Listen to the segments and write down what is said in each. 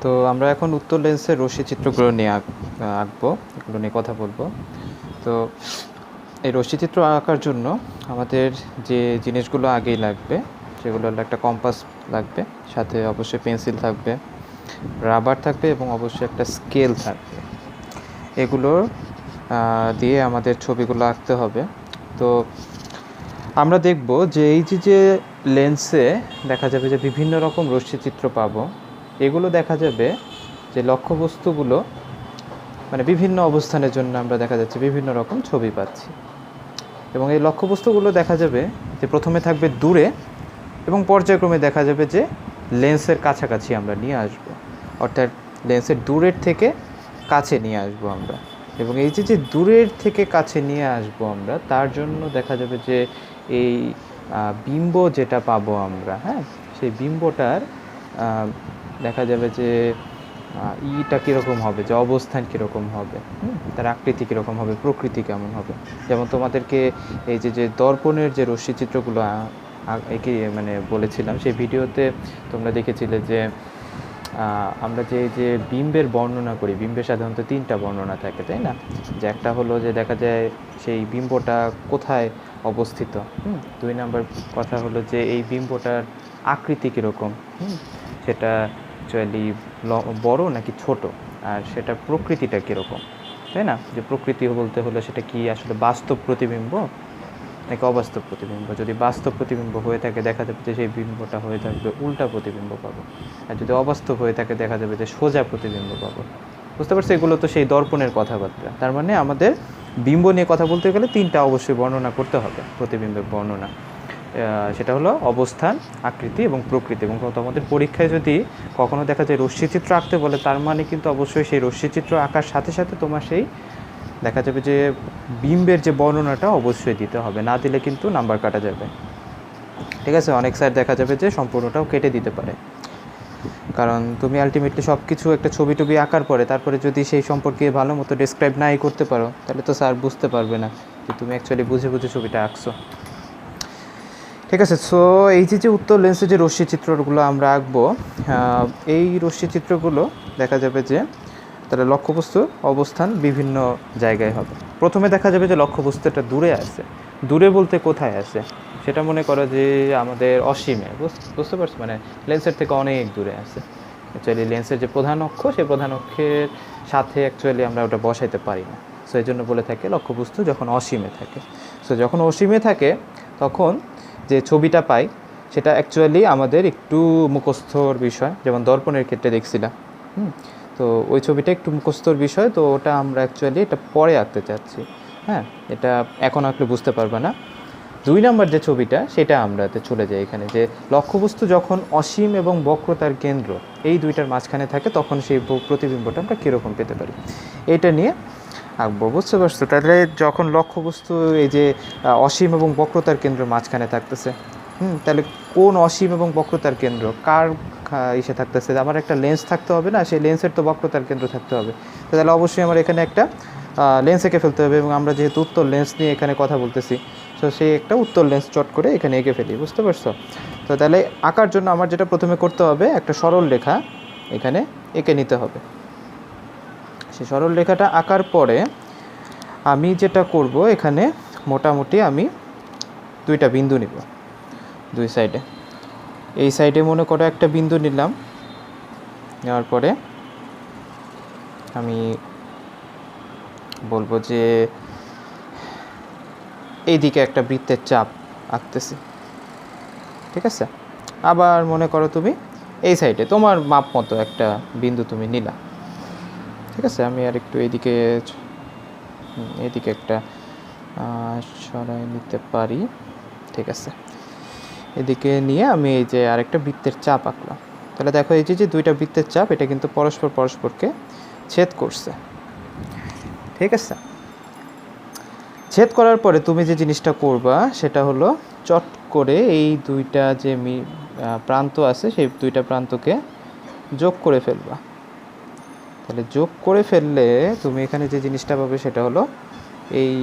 তো আমরা এখন উত্তল লেন্সের রশ্মি চিত্রগুলো নিয়ে আঁকবো, এগুলো নিয়ে কথা বলবো। তো এই রশ্মি চিত্র আঁকার জন্য আমাদের যে জিনিসগুলো আগেই লাগবে সেগুলো হলো একটা কম্পাস লাগবে, সাথে অবশ্যই পেন্সিল থাকবে, রাবার থাকবে এবং অবশ্যই একটা স্কেল থাকবে। এগুলো দিয়ে আমাদের ছবিগুলো আঁকতে হবে। তো আমরা দেখব যে এই যে লেন্সে দেখা যাবে যে বিভিন্ন রকম রশ্মিচিত্র পাবো। এগুলো দেখা যাবে যে লক্ষ্যবস্তুগুলো মানে বিভিন্ন অবস্থানের জন্য আমরা দেখা যাচ্ছে বিভিন্ন রকম ছবি পাচ্ছি, এবং এই লক্ষ্যবস্তুগুলো দেখা যাবে যে প্রথমে থাকবে দূরে এবং পর্যায়ক্রমে দেখা যাবে যে লেন্সের কাছাকাছি আমরা নিয়ে আসব, অর্থাৎ লেন্সের দূরের থেকে কাছে নিয়ে আসব আমরা। এবং এই যে দূরের থেকে কাছে নিয়ে আসব আমরা, তার জন্য দেখা যাবে যে এই বিম্ব যেটা পাবো আমরা, হ্যাঁ, সেই বিম্বটার দেখা যাবে যে ইটা কীরকম হবে, যে অবস্থান কীরকম হবে, তার আকৃতি কীরকম হবে, প্রকৃতি কেমন হবে। যেমন তোমাদেরকে এই যে দর্পণের যে রশ্মিচিত্রগুলো একে মানে বলেছিলাম, সেই ভিডিওতে তোমরা দেখেছিলে যে আমরা যে বিম্বের বর্ণনা করি, বিম্বের সাধারণত 3টা বর্ণনা থাকে, তাই না? যে একটা হলো যে দেখা যায় সেই বিম্বটা কোথায় অবস্থিত, 2 নম্বর কথা হলো যে এই বিম্বটার আকৃতি কীরকম, সেটা অ্যাকচুয়ালি বড় নাকি ছোট, আর সেটার প্রকৃতিটা কীরকম, তাই না? যে প্রকৃতি বলতে হলে সেটা কি আসলে বাস্তব প্রতিবিম্ব নাকি অবাস্তব প্রতিবিম্ব। যদি বাস্তব প্রতিবিম্ব হয়ে থাকে দেখা যাবে যে সেই বিম্বটা হয়ে থাকবে উল্টা প্রতিবিম্ব পাবো, আর যদি অবাস্তব হয়ে থাকে দেখা যাবে যে সোজা প্রতিবিম্ব পাবো। বুঝতে পারছো? এগুলো তো সেই দর্পণের কথাবার্তা। তার মানে আমাদের বিম্ব নিয়ে কথা বলতে গেলে 3টা অবশ্যই বর্ণনা করতে হবে, প্রতিবিম্বের বর্ণনা। সেটা হলো অবস্থান, আকৃতি এবং প্রকৃতি। এবং তোমাদের পরীক্ষায় যদি কখনো দেখা যায় রশ্মিচিত্র আঁকতে বলে, তার মানে কিন্তু অবশ্যই সেই রশ্মিচিত্র আঁকার সাথে সাথে তোমার সেই দেখা যাবে যে বিম্বের যে বর্ণনাটা অবশ্যই দিতে হবে, না দিলে কিন্তু নাম্বার কাটা যাবে। ঠিক আছে? অনেক স্যার দেখা যাবে যে সম্পূর্ণটাও কেটে দিতে পারে, কারণ তুমি আলটিমেটলি সব কিছু একটা ছবি টবি আঁকার পরে তারপরে যদি সেই সম্পর্কে ভালো মতো ডেসক্রাইব নাই করতে পারো, তাহলে তো স্যার বুঝতে পারবে না যে তুমি অ্যাকচুয়ালি বুঝে বুঝে ছবিটা আঁকছো। ঠিক আছে? সো এই যে উত্তল লেন্সে যে রশ্মিচিত্রগুলো আমরা আঁকবো, এই রশ্মিচিত্রগুলো দেখা যাবে যে তাহলে লক্ষ্যবস্তুর অবস্থান বিভিন্ন জায়গায় হবে। প্রথমে দেখা যাবে যে লক্ষ্যবস্তুটা দূরে আছে। দূরে বলতে কোথায় আছে? সেটা মনে করো যে আমাদের অসীমে, বুঝতে পারছো? মানে লেন্সের থেকে অনেক দূরে আছে। অ্যাকচুয়ালি লেন্সের যে প্রধান অক্ষ, সেই প্রধান অক্ষের সাথে অ্যাকচুয়ালি আমরা ওটা বসাইতে পারি না। সো এই জন্য বলে থাকে লক্ষ্যবস্তু যখন অসীমে থাকে। সো যখন অসীমে থাকে তখন যে ছবিটা পাই সেটা অ্যাকচুয়ালি আমাদের একটু মুখস্থর বিষয়, যেমন দর্পণের ক্ষেত্রে দেখছিলাম। তো ওই ছবিটা একটু মুখস্থর বিষয়, তো ওটা আমরা অ্যাকচুয়ালি এটা পরে আঁকতে চাচ্ছি। হ্যাঁ, এটা এখন আঁকলে বুঝতে পারবে না। 2 নম্বর যে ছবিটা, সেটা আমরা চলে যাই এখানে, যে লক্ষ্যবস্তু যখন অসীম এবং বক্রতার কেন্দ্র এই দুইটার মাঝখানে থাকে তখন সেই প্রতিবিম্বটা আমরা কীরকম পেতে পারি, এটা নিয়ে আঁকবো। বুঝতে পারছো? তাহলে যখন লক্ষ্যবস্তু এই যে অসীম এবং বক্রতার কেন্দ্র মাঝখানে থাকতেছে, তাহলে কোন অসীম এবং বক্রতার কেন্দ্র কার ইসে থাকতেছে? আমার একটা লেন্স থাকতে হবে না, সেই লেন্সের তো বক্রতার কেন্দ্র থাকতে হবে। তাহলে অবশ্যই আমার এখানে একটা লেন্স এঁকে ফেলতে হবে, এবং আমরা যেহেতু উত্তল লেন্স নিয়ে এখানে কথা বলতেছি, সো সেই একটা উত্তল লেন্স চট করে এখানে এঁকে ফেলি। বুঝতে পারছো? তো তাহলে আঁকার জন্য আমার যেটা প্রথমে করতে হবে, একটা সরল রেখা এখানে এঁকে নিতে হবে। সেই সরল রেখাটা আঁকার পরে আমি যেটা করব, এখানে মোটামুটি আমি 2টা বিন্দু নিব 2 সাইডে। এই সাইডে মনে করো একটা বিন্দু নিলাম, নেওয়ার পরে আমি বলবো যে এইদিকে একটা বৃত্তের চাপ আঁকতেছি। ঠিক আছে? আবার মনে করো তুমি এই সাইডে তোমার মাপ মতো একটা বিন্দু তুমি নিলা। ঠিক আছে? আমি আর একটু এদিকে একটা সরাই নিতে পারি। ঠিক আছে, এদিকে নিয়ে আমি এই যে আরেকটা বৃত্তের চাপ আঁকলাম। তাহলে দেখো এই যে 2টা বৃত্তের চাপ, এটা কিন্তু পরস্পরকে ছেদ করছে। ঠিক আছে? ছেদ করার পরে তুমি যে জিনিসটা করবা সেটা হলো চট করে এই 2টা যে প্রান্ত আছে সেই 2টা প্রান্তকে যোগ করে ফেলবা। তাহলে যোগ করে ফেললে তুমি এখানে যে জিনিসটা পাবে সেটা হলো এই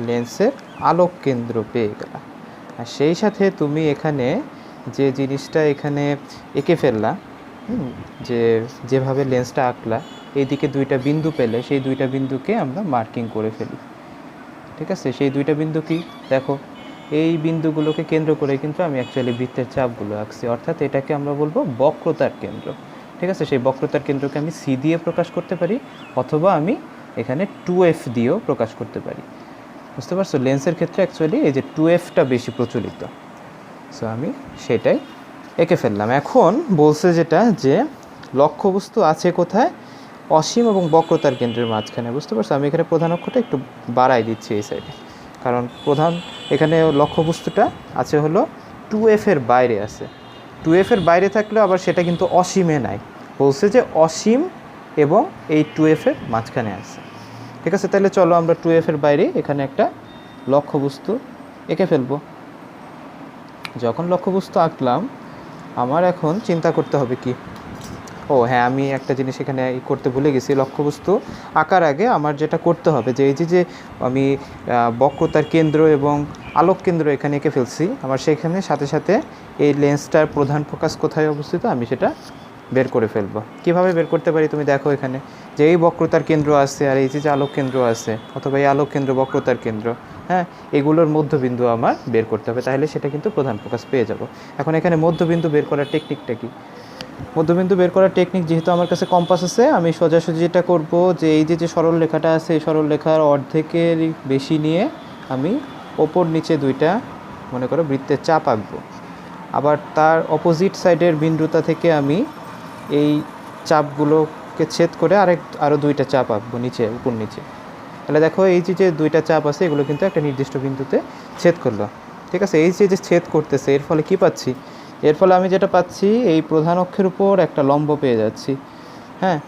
লেন্সের আলোক কেন্দ্র পেয়ে গেলা। আর সেই সাথে তুমি এখানে যে জিনিসটা এখানে এঁকে ফেললা, যে যেভাবে লেন্সটা আঁকলা এইদিকে দুইটা বিন্দু পেলে সেই দুইটা বিন্দুকে আমরা মার্কিং করে ফেলি। ঠিক আছে, সেই দুইটা বিন্দু কি দেখো, এই বিন্দুগুলোকে কেন্দ্র করে কিন্তু আমি অ্যাকচুয়ালি বৃত্তের চাপগুলো আঁকছি, অর্থাৎ এটাকে আমরা বলবো বক্রতার কেন্দ্র। ঠিক আছে, সেই বক্রতার কেন্দ্রকে আমি সি দিয়ে প্রকাশ করতে পারি, অথবা আমি এখানে 2F দিয়েও প্রকাশ করতে পারি। বুঝতে পারছো, লেন্সের ক্ষেত্রে অ্যাকচুয়ালি এই যে 2Fটা বেশি প্রচলিত। সো আমি সেটাই এঁকে ফেললাম। এখন বলছে যেটা যে লক্ষ্যবস্তু আছে কোথায়, অসীম এবং বক্রতার কেন্দ্রের মাঝখানে। বুঝতে পারছো, আমি এখানে প্রধান অক্ষটা একটু বাড়াই দিচ্ছি এই সাইডে, কারণ প্রধান এখানে লক্ষ্যবস্তুটা আছে হলো 2F এর বাইরে আছে। 2F এর বাইরে থাকলেও আবার সেটা কিন্তু অসীমে নাই, বলছে যে অসীম এবং এই 2F এর মাঝখানে আছে। ঠিক আছে, তাহলে চলো আমরা 2F এর বাইরে এখানে একটা লক্ষ্যবস্তু এঁকে ফেলবো। যখন লক্ষ্যবস্তু আঁকলাম, আমার এখন চিন্তা করতে হবে কি, ও হ্যাঁ, আমি একটা জিনিস এখানে করতে ভুলে গেছি। লক্ষ্যবস্তু আঁকার আগে আমার যেটা করতে হবে যে এই যে আমি বক্রতার কেন্দ্র এবং আলোক কেন্দ্র এখানে এঁকে ফেলছি, আমার সেখানে সাথে সাথে এই লেন্সটার প্রধান ফোকাস কোথায় অবস্থিত আমি সেটা বের করে ফেলবো। কিভাবে বের করতে পারি তুমি দেখো, এখানে যে এই বক্রতার কেন্দ্র আছে আর এই যে আলোক কেন্দ্র আছে, অথবা এই আলোক কেন্দ্র বক্রতার কেন্দ্র, হ্যাঁ, এগুলোর মধ্যবিন্দু আমার বের করতে হবে, তাহলে সেটা কিন্তু প্রধান ফোকাস পেয়ে যাব। এখন এখানে মধ্যবিন্দু বের করার টেকনিকটা কি, মধ্যবিন্দু বের করার টেকনিক, যেহেতু আমার কাছে কম্পাস আছে, আমি সোজাসুজি যেটা করব যে এই যে সরল রেখাটা আছে, এই সরল রেখার অর্ধেকের বেশি নিয়ে আমি ওপর নিচে দুইটা মনে করো বৃত্তের চাপ আঁকবো। আবার তার অপোজিট সাইডের বিন্দুটা থেকে আমি এই চাপগুলোকে ছেদ করে আরও দুইটা চাপ আঁকবো নিচে, উপর নিচে। তাহলে দেখো এই যে দুইটা চাপ আছে এগুলো কিন্তু একটা নির্দিষ্ট বিন্দুতে ছেদ করলো। ঠিক আছে, এই যে ছেদ করতেছে, এর ফলে কি পাচ্ছি, এর ফলে আমি যেটা পাচ্ছি এই প্রধান অক্ষের উপর একটা লম্ব পেয়ে যাচ্ছি। হ্যাঁ,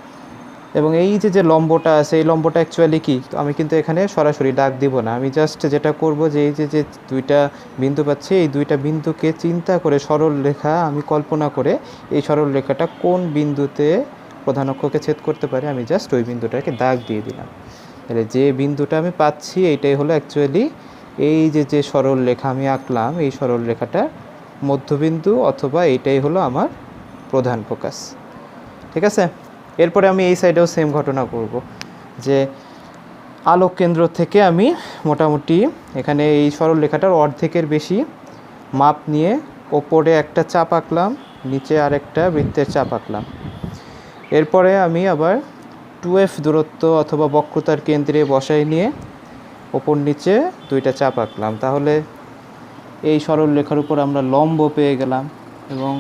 এবং এই যে লম্বটা আছে, এই লম্বটা অ্যাকচুয়ালি কি, তো আমি কিন্তু এখানে সরাসরি দাগ দিব না, আমি জাস্ট যেটা করব যে এই যে দুইটা বিন্দু পাচ্ছি, এই দুইটা বিন্দুকে চিন্তা করে সরল রেখা আমি কল্পনা করে এই সরল রেখাটা কোন বিন্দুতে প্রধান অক্ষকে ছেদ করতে পারে আমি জাস্ট ওই বিন্দুটাকে দাগ দিয়ে দিলাম। তাহলে যে বিন্দুটা আমি পাচ্ছি এইটাই হলো অ্যাকচুয়ালি এই যে সরল রেখা আমি আঁকলাম, এই সরল রেখাটা মধ্যবিন্দু, অথবা এইটাই হলো আমার প্রধান ফোকাস। ঠিক আছে, এরপরে আমি এই সাইডেও সেম ঘটনা করব, যে আলোক কেন্দ্র থেকে আমি মোটামুটি এখানে এই সরল রেখাটার অর্ধেকের বেশি মাপ নিয়ে ওপরে একটা চাপ আঁকলাম, নিচে আরেকটা বৃত্তের চাপ আঁকলাম। এরপরে আমি আবার 2F দূরত্ব অথবা বক্রতার কেন্দ্রে বসাই নিয়ে ওপর নিচে দুইটা চাপ আঁকলাম। তাহলে এই সরল রেখার উপর আমরা লম্ব পেয়ে গেলাম, এবং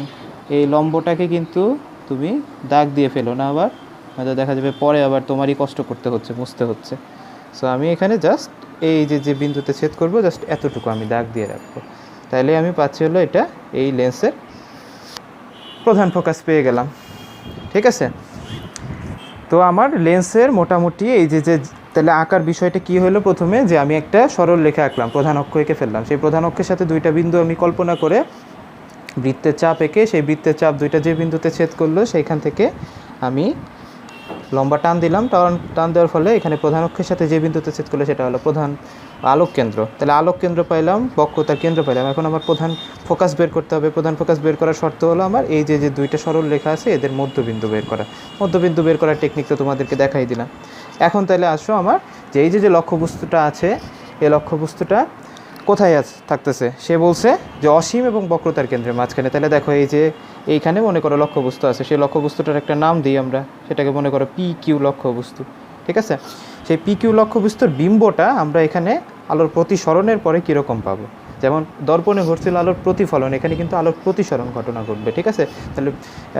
এই লম্বটাকে কিন্তু তুমি দাগ দিয়ে ফেলো না, আবার হয়তো দেখা যাবে পরে আবার তোমারই কষ্ট করতে হচ্ছে, মুছতে হচ্ছে। সো আমি এখানে জাস্ট এই যে বিন্দুতে ছেদ করব, জাস্ট এতটুকু আমি দাগ দিয়ে রাখবো, তাইলে আমি পাচ্ছি হলো এটা এই লেন্সের প্রধান ফোকাস পেয়ে গেলাম। ঠিক আছে, তো আমার লেন্সের মোটামুটি এই যে তাহলে আঁকার বিষয়টা কি হলো, প্রথমে যে আমি একটা সরল রেখা আঁকলাম, প্রধান অক্ষ এঁকে ফেললাম, সেই প্রধান অক্ষের সাথে দুইটা বিন্দু আমি কল্পনা করে বৃত্তের চাপ এঁকে সেই বৃত্তের চাপ দুইটা যে বিন্দুতে ছেদ করলো সেইখান থেকে আমি লম্বা টান দিলাম, টান দেওয়ার ফলে এখানে প্রধান অক্ষের সাথে যে বিন্দুতে ছেদ করলো সেটা হলো প্রধান আলোক কেন্দ্র। তাহলে আলোক কেন্দ্র পাইলাম, বক্রতার কেন্দ্র পাইলাম। এখন আমার প্রধান ফোকাস বের করতে হবে। প্রধান ফোকাস বের করার শর্ত হলো আমার এই যে দুইটা সরল রেখা আছে এদের মধ্যবিন্দু বের করা। মধ্যবিন্দু বের করার টেকনিক তো তোমাদেরকে দেখাই দিলাম। এখন তাহলে আসো আমার যে এই যে লক্ষ্যবস্তুটা আছে, এই লক্ষ্যবস্তুটা কোথায় থাকতেছে, সে বলছে যে অসীম এবং বক্রতার কেন্দ্রের মাঝখানে। তাহলে দেখো এই যে এইখানে মনে করো লক্ষ্যবস্তু আছে, সেই লক্ষ্যবস্তুটার একটা নাম দিই আমরা, সেটাকে মনে করো PQ লক্ষ্যবস্তু। ঠিক আছে, সেই PQ লক্ষ্যবস্তুর বিম্বটা আমরা এখানে আলোর প্রতিসরণের পরে কীরকম পাবো, যেমন দর্পণে ঘটছিল আলোর প্রতিফলন, এখানে কিন্তু আলোর প্রতিসরণ ঘটনা ঘটবে। ঠিক আছে, তাহলে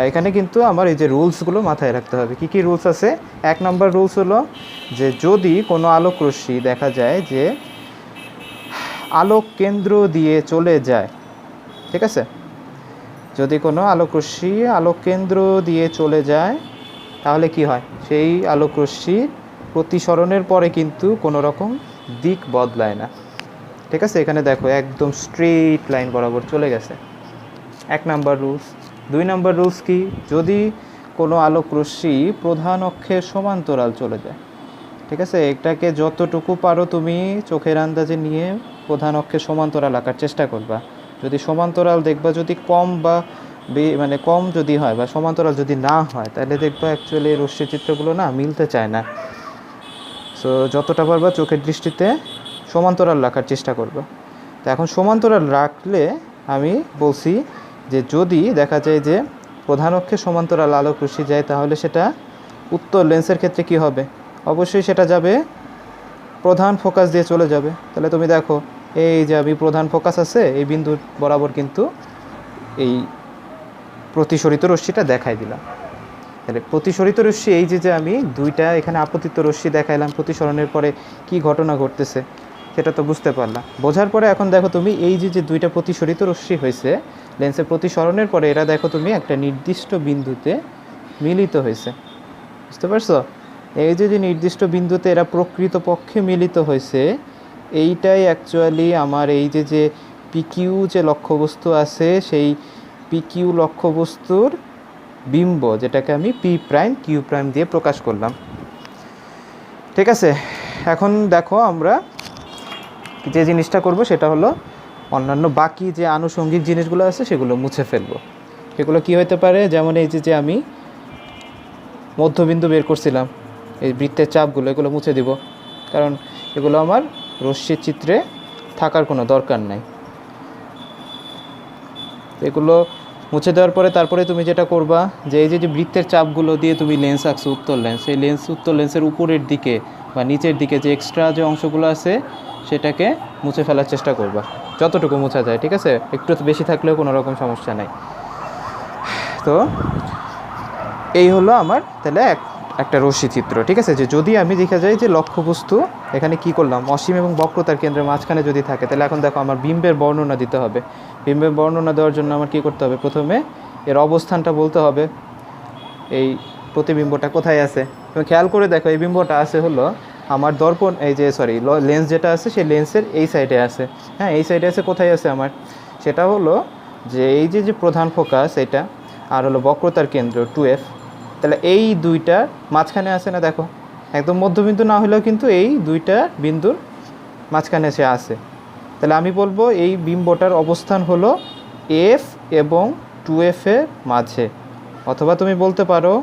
এখানে কিন্তু আমার এই যে রুলসগুলো মাথায় রাখতে হবে। কী কী রুলস আছে? 1 নম্বর রুলস হলো যে যদি কোনো আলোক রশ্মি দেখা যায় যে আলোক কেন্দ্র দিয়ে চলে যায়, ঠিক আছে, যদি কোনো আলোক রশ্মি আলোক কেন্দ্র দিয়ে চলে যায় তাহলে কি হয়, সেই আলোক রশ্মি প্রতিসরণের পরে কিন্তু কোনো রকম দিক বদলায় না। ঠিক আছে, এখানে দেখো একদম স্ট্রেট লাইন বরাবর চলে গেছে, 1 নম্বর রুলস। 2 নম্বর রুলস কি, যদি কোনো আলোক রশ্মি প্রধান অক্ষের সমান্তরাল চলে যায়, ঠিক আছে, এটাকে যতটুকু পারো তুমি চোখের আন্দাজে নিয়ে প্রধান অক্ষের সমান্তরাল আঁকার চেষ্টা করবা। যদি সমান্তরাল দেখবা যদি কম বা মানে কম যদি হয় বা সমান্তরাল যদি না হয়, তাহলে দেখবা অ্যাকচুয়ালি রশ্মি চিত্রগুলো না মিলতে চায় না। সো যতটা পারবা চোখের দৃষ্টিতে সমান্তরাল রাখার চেষ্টা করবা। তো এখন সমান্তরাল রাখলে আমি বলছি যে যদি দেখা যায় যে প্রধান অক্ষে সমান্তরাল আলোক রশ্মি যায়, তাহলে সেটা উত্তল লেন্সের ক্ষেত্রে কি হবে? অবশ্যই সেটা যাবে প্রধান ফোকাস দিয়ে চলে যাবে। তাহলে তুমি দেখো, এই যে আমি প্রধান ফোকাস আছে এই বিন্দু বরাবর কিন্তু এই প্রতিসরিত রশ্মিটা দেখাই দিলাম। তাহলে প্রতিসরিত রশ্মি, এই যে আমি দুইটা এখানে আপতিত রশ্মি দেখাইলাম, প্রতিসরণের পরে কি ঘটনা ঘটতেছে সেটা তো বুঝতে পারলাম। বোঝার পরে এখন দেখো তুমি, এই যে দুইটা প্রতিসরিত রশ্মি হয়েছে লেন্সের প্রতিসরণের পরে, এরা দেখো তুমি একটা নির্দিষ্ট বিন্দুতে মিলিত হয়েছে। বুঝতে পারছো? এই যে নির্দিষ্ট বিন্দুতে এরা প্রকৃতপক্ষে মিলিত হয়েছে, এইটাই অ্যাকচুয়ালি আমার এই যে পিকিউ যে লক্ষ্যবস্তু আছে, সেই পিকিউ লক্ষ্যবস্তুর বিম্ব, যেটাকে আমি পি প্রাইম কিউ প্রাইম দিয়ে প্রকাশ করলাম। ঠিক আছে, এখন দেখো আমরা যে জিনিসটা করব সেটা হলো অন্যান্য বাকি যে আনুষঙ্গিক জিনিসগুলো আছে সেগুলো মুছে ফেলবো। সেগুলো কি হতে পারে? যেমন এই যে আমি মধ্যবিন্দু বের করছিলাম, এই বৃত্তের চাপগুলো, এগুলো মুছে দিব, কারণ এগুলো আমার রশ্মির চিত্রে থাকার কোনো দরকার নাই। এগুলো মুছে দেওয়ার পরে তারপরে তুমি যেটা করবা, যে এই যে বৃত্তের চাপগুলো দিয়ে তুমি লেন্স আঁকছো, উত্তল লেন্স, সেই উত্তল লেন্সের উপরের দিকে বা নিচের দিকে যে এক্সট্রা যে অংশগুলো আছে সেটাকে মুছে ফেলার চেষ্টা করবা, যতটুকু মোছা যায়। ঠিক আছে, একটু বেশি থাকলেও কোনো রকম সমস্যা নাই। তো এই হলো আমার তাহলে একটা রশ্মি চিত্র। ঠিক আছে, যে যদি আমি দেখা যায় যে লক্ষ্যবস্তু এখানে কি করলাম, অসীম এবং বক্রতার কেন্দ্রের মাঝখানে যদি থাকে, তাহলে এখন দেখো আমার বিম্বের বর্ণনা দিতে হবে। বিম্বের বর্ণনা দেওয়ার জন্য আমার কী করতে হবে? প্রথমে এর অবস্থানটা বলতে হবে, এই প্রতিবিম্বটা কোথায় আছে। তুমি খেয়াল করে দেখো, এই বিম্বটা আছে হলো আমার দর্পণ, এই যে লেন্স যেটা আছে সেই লেন্সের এই সাইডে আছে। হ্যাঁ, এই সাইডে আছে। কোথায় আছে আমার? সেটা হলো যে এই যে প্রধান ফোকাস এটা, আর হলো বক্রতার কেন্দ্র 2F, তাহলে এই দুইটার মাঝখানে আছে না? দেখো, একদম মধ্যবিন্দু না হলেও কিন্তু এই দুইটা বিন্দুর মাঝখানে সে আছে। তাহলে আমি বলবো এই বিম্বটার অবস্থান হলো F এবং 2F এর মাঝে, অথবা তুমি বলতে পারো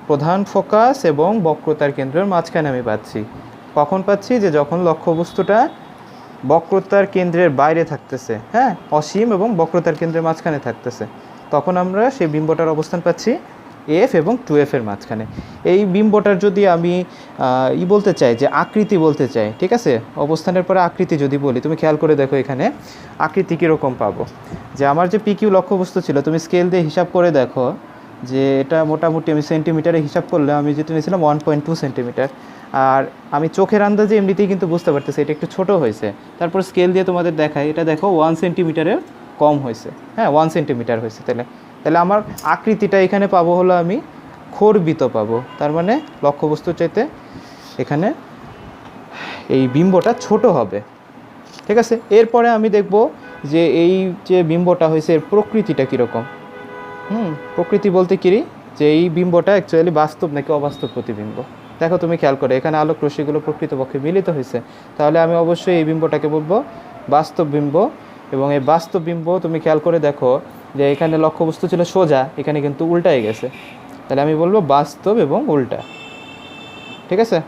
প্রধান ফোকাস এবং বক্রতার কেন্দ্রের মাঝখানে আমি পাচ্ছি। কখন পাচ্ছি? যে যখন লক্ষ্যবস্তুটা বক্রতার কেন্দ্রের বাইরে থাকতেছে, হ্যাঁ, অসীম এবং বক্রতার কেন্দ্রের মাঝখানে থাকতেছে, তখন আমরা সেই বিম্বটার অবস্থান পাচ্ছি F এবং 2F এর মাঝখানে। এই বিম্বটার যদি আমি বলতে চাই, যে আকৃতি বলতে চাই, ঠিক আছে, অবস্থানের পরে আকৃতি যদি বলি, তুমি খেয়াল করে দেখো এখানে আকৃতি কীরকম পাবো। যে আমার যে পিকিউ লক্ষ্যবস্তু ছিল, তুমি স্কেল দিয়ে হিসাব করে দেখো যে এটা মোটামুটি আমি সেন্টিমিটারে হিসাব করলে আমি যেটা নিয়েছিলাম 1.2 সেন্টিমিটার। আর আমি চোখের আন্দাজে এমনিতেই কিন্তু বুঝতে পারতেছি এটা একটু ছোটো হয়েছে। তারপর স্কেল দিয়ে তোমাদের দেখাই, এটা দেখো 1 সেন্টিমিটারের কম হয়েছে। হ্যাঁ, 1 সেন্টিমিটার হয়েছে। তাহলে আমার আকৃতিটা এখানে পাবো হলো আমি খর্বিত পাবো, তার মানে লক্ষ্যবস্তুর চাইতে এখানে এই বিম্বটা ছোট হবে। ঠিক আছে, এরপরে আমি দেখব যে এই যে বিম্বটা হয়েছে এর প্রকৃতিটা কীরকম। প্রকৃতি বলতে কী, যে এই বিম্বটা অ্যাকচুয়ালি বাস্তব নাকি অবাস্তব প্রতিবিম্ব। দেখো তুমি খেয়াল করে এখানে আলোক রশ্মিগুলো প্রকৃতপক্ষে মিলিত হয়েছে, তাহলে আমি অবশ্যই এই বিম্বটাকে বলবো বাস্তব বিম্ব। এবং এই বাস্তব বিম্ব তুমি খেয়াল করে দেখো যে এখানে লক্ষ্যবস্তু ছিল সোজা, এখানে কিন্তু উল্টাই গেছে, তাহলে আমি বলবো বাস্তব এবং উল্টা। ঠিক আছে,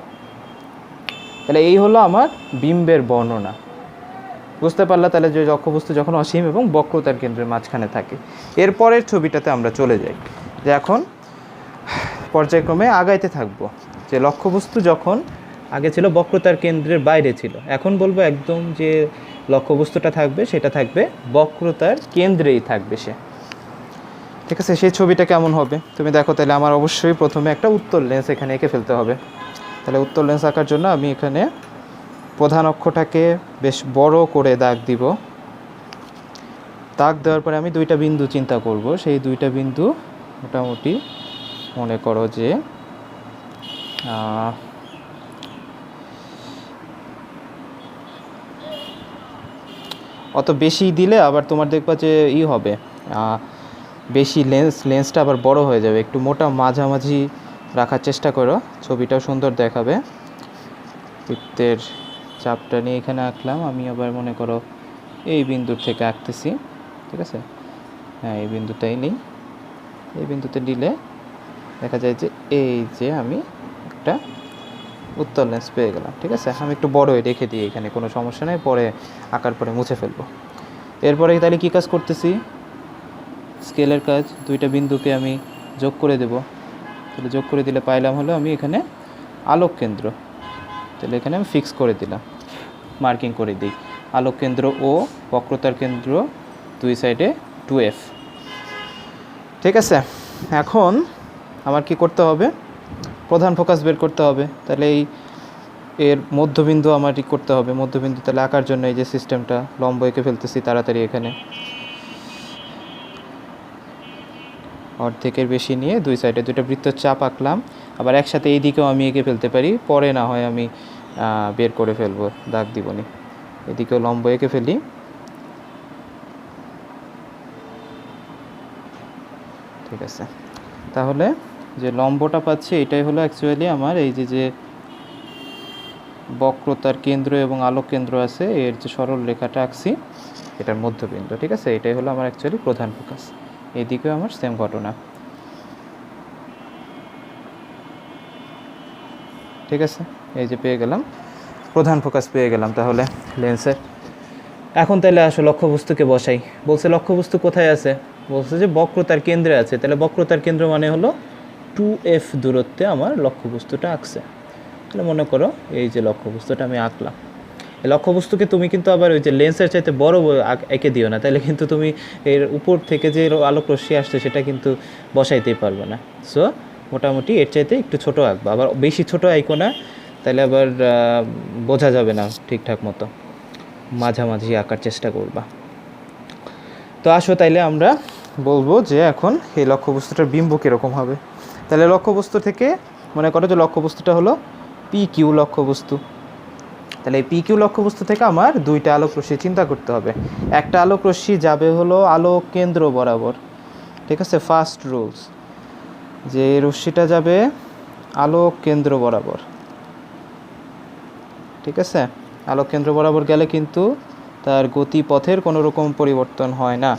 তাহলে এই হলো আমার বিম্বের বর্ণনা। বুঝতে পারলা? তাহলে যে লক্ষ্যবস্তু যখন অসীম এবং বক্রতার কেন্দ্রের মাঝখানে থাকে। এরপরের ছবিটাতে আমরা চলে যাই, যে এখন পর্যায়ক্রমে আগাইতে থাকবো। যে লক্ষ্যবস্তু যখন আগে ছিল বক্রতার কেন্দ্রের বাইরে ছিল, এখন বলবো একদম যে লক্ষ্যবস্তুটা থাকবে সেটা থাকবে বক্রতার কেন্দ্রেই থাকবে সে। ঠিক আছে, সেই ছবিটা কেমন হবে তুমি দেখো। তাহলে আমার অবশ্যই প্রথমে একটা উত্তল লেন্স এখানে এঁকে ফেলতে হবে। তাহলে উত্তল লেন্স আঁকার জন্য আমি এখানে প্রধান অক্ষটাকে বেশ বড় করে দাগ দিব। দাগ দেওয়ার পরে আমি দুইটা বিন্দু চিন্তা করব। সেই দুইটা বিন্দু মোটামুটি মনে করো যে অত বেশি দিলে আবার তোমার দেখবা যে হবে বেশি লেন্সটা আবার বড় হয়ে যাবে। একটু মোটা মাঝামাঝি রাখার চেষ্টা করো, ছবিটাও সুন্দর দেখাবে। বৃত্তের চাপটা নিয়ে এখানে আঁকলাম। আমি আবার মনে করো এই বিন্দুর থেকে আঁকতেছি। ঠিক আছে, হ্যাঁ, এই বিন্দুটাই নিই। এই বিন্দুতে নিলে দেখা যায় যে এই যে আমি একটা উত্তল লেন্স পেয়ে গেলাম। ঠিক আছে, আমি একটু বড়ই রেখে দিই, এখানে কোনো সমস্যা নেই, পরে আঁকার পরে মুছে ফেলবো। এরপরে তাহলে কী কাজ করতেছি, স্কেলের কাজ। দুইটা বিন্দুকে আমি যোগ করে দেব, তাহলে যোগ করে দিলে পাইলাম হলো আমি এখানে আলোক কেন্দ্র। তাহলে এখানে আমি ফিক্স করে দিলাম, মার্কিং করে দিই আলোক কেন্দ্র ও বক্রতার কেন্দ্র দুই সাইডে 2F। ঠিক আছে, এখন আমার কি করতে হবে, প্রধান ফোকাস বের করতে হবে। তাহলে এর মধ্যবিন্দু আমার ঠিক করতে হবে, মধ্যবিন্দু তাহলে আঁকার জন্য এই যে সিস্টেমটা, লম্ব এঁকে ফেলতেছি তাড়াতাড়ি। এখানে অর্ধেকের বেশি নিয়ে দুই সাইডে দুইটা বৃত্তের চাপ আঁকলাম। আবার একসাথে এই দিকেও আমি এঁকে ফেলতে পারি, পরে না হয় আমি বের করে ফেলবো, দাগ দিবনি। এদিকেও লম্ব এঁকে ফেলি। ঠিক আছে, তাহলে যে লম্বটা পাচ্ছি এটাই হলো অ্যাকচুয়ালি আমার এই যে বক্রতার কেন্দ্র এবং আলোক কেন্দ্র আছে, এর যে সরল রেখাটা আঁকছি এটার মধ্যবিন্দু। ঠিক আছে, এটাই হলো আমার অ্যাকচুয়ালি প্রধান ফোকাস। এইদিকেও আমার সেম ঘটনা। ঠিক আছে, এই যে পেয়ে গেলাম প্রধান ফোকাস পেয়ে গেলাম তাহলে লেন্সের। এখন তাহলে আসো লক্ষ্যবস্তুকে বসাই। বলছে লক্ষ্যবস্তু কোথায় আছে, বলছে যে বক্রতার কেন্দ্রে আছে। তাহলে বক্রতার কেন্দ্র মানে হলো 2F দূরত্বে আমার লক্ষ্যবস্তুটা আঁকছে। তাহলে মনে করো এই যে লক্ষ্যবস্তুটা আমি আঁকলাম। এই লক্ষ্যবস্তুকে তুমি কিন্তু আবার ওই যে লেন্সের চাইতে বড় এঁকে দিও না, তাহলে কিন্তু তুমি এর উপর থেকে যে আলোক রশ্মি আসছে সেটা কিন্তু বসাইতেই পারবে না। সো মোটামুটি এর চাইতে একটু ছোটো আঁকবা, আবার বেশি ছোটো আঁকো না, তাহলে আবার বোঝা যাবে না ঠিকঠাক মতো। মাঝামাঝি আঁকার চেষ্টা করবা। তো আসো তাইলে আমরা বলবো যে এখন এই লক্ষ্যবস্তুটার বিম্ব কীরকম হবে। তাহলে লক্ষ্যবস্তু থেকে মনে করো যে লক্ষ্যবস্তুটা হলো PQ লক্ষ্যবস্তু। তাহলে এই PQ লক্ষ্যবস্তু থেকে আমার দুইটা আলোক রশ্মি চিন্তা করতে হবে। একটা আলোক রশ্মি যাবে হলো আলোক কেন্দ্র বরাবর। ঠিক আছে, ফার্স্ট রুলস যে রশ্মিটা যাবে আলোক কেন্দ্র বরাবর। ঠিক আছে, আলোক কেন্দ্র বরাবর গেলে কিন্তু তার গতিপথের কোনো রকম পরিবর্তন হয় না।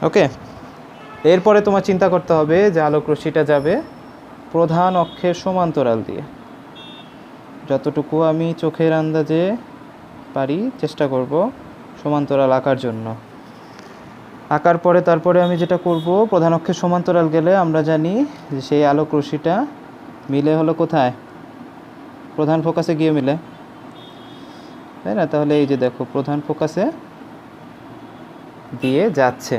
ওকে, এরপরে তোমার চিন্তা করতে হবে যে আলোক রশ্মিটা যাবে প্রধান অক্ষের সমান্তরাল দিয়ে। যতটুকু আমি চোখের আন্দাজে পারি চেষ্টা করব সমান্তরাল আঁকার জন্য। আঁকার পরে তারপরে আমি যেটা করব, প্রধান অক্ষের সমান্তরাল গেলে আমরা জানি যে সেই আলোক রশ্মিটা মিলে হলো কোথায়, প্রধান ফোকাসে গিয়ে মিলে, তাই না? তাহলে এই যে দেখো প্রধান ফোকাসে দিয়ে যাচ্ছে,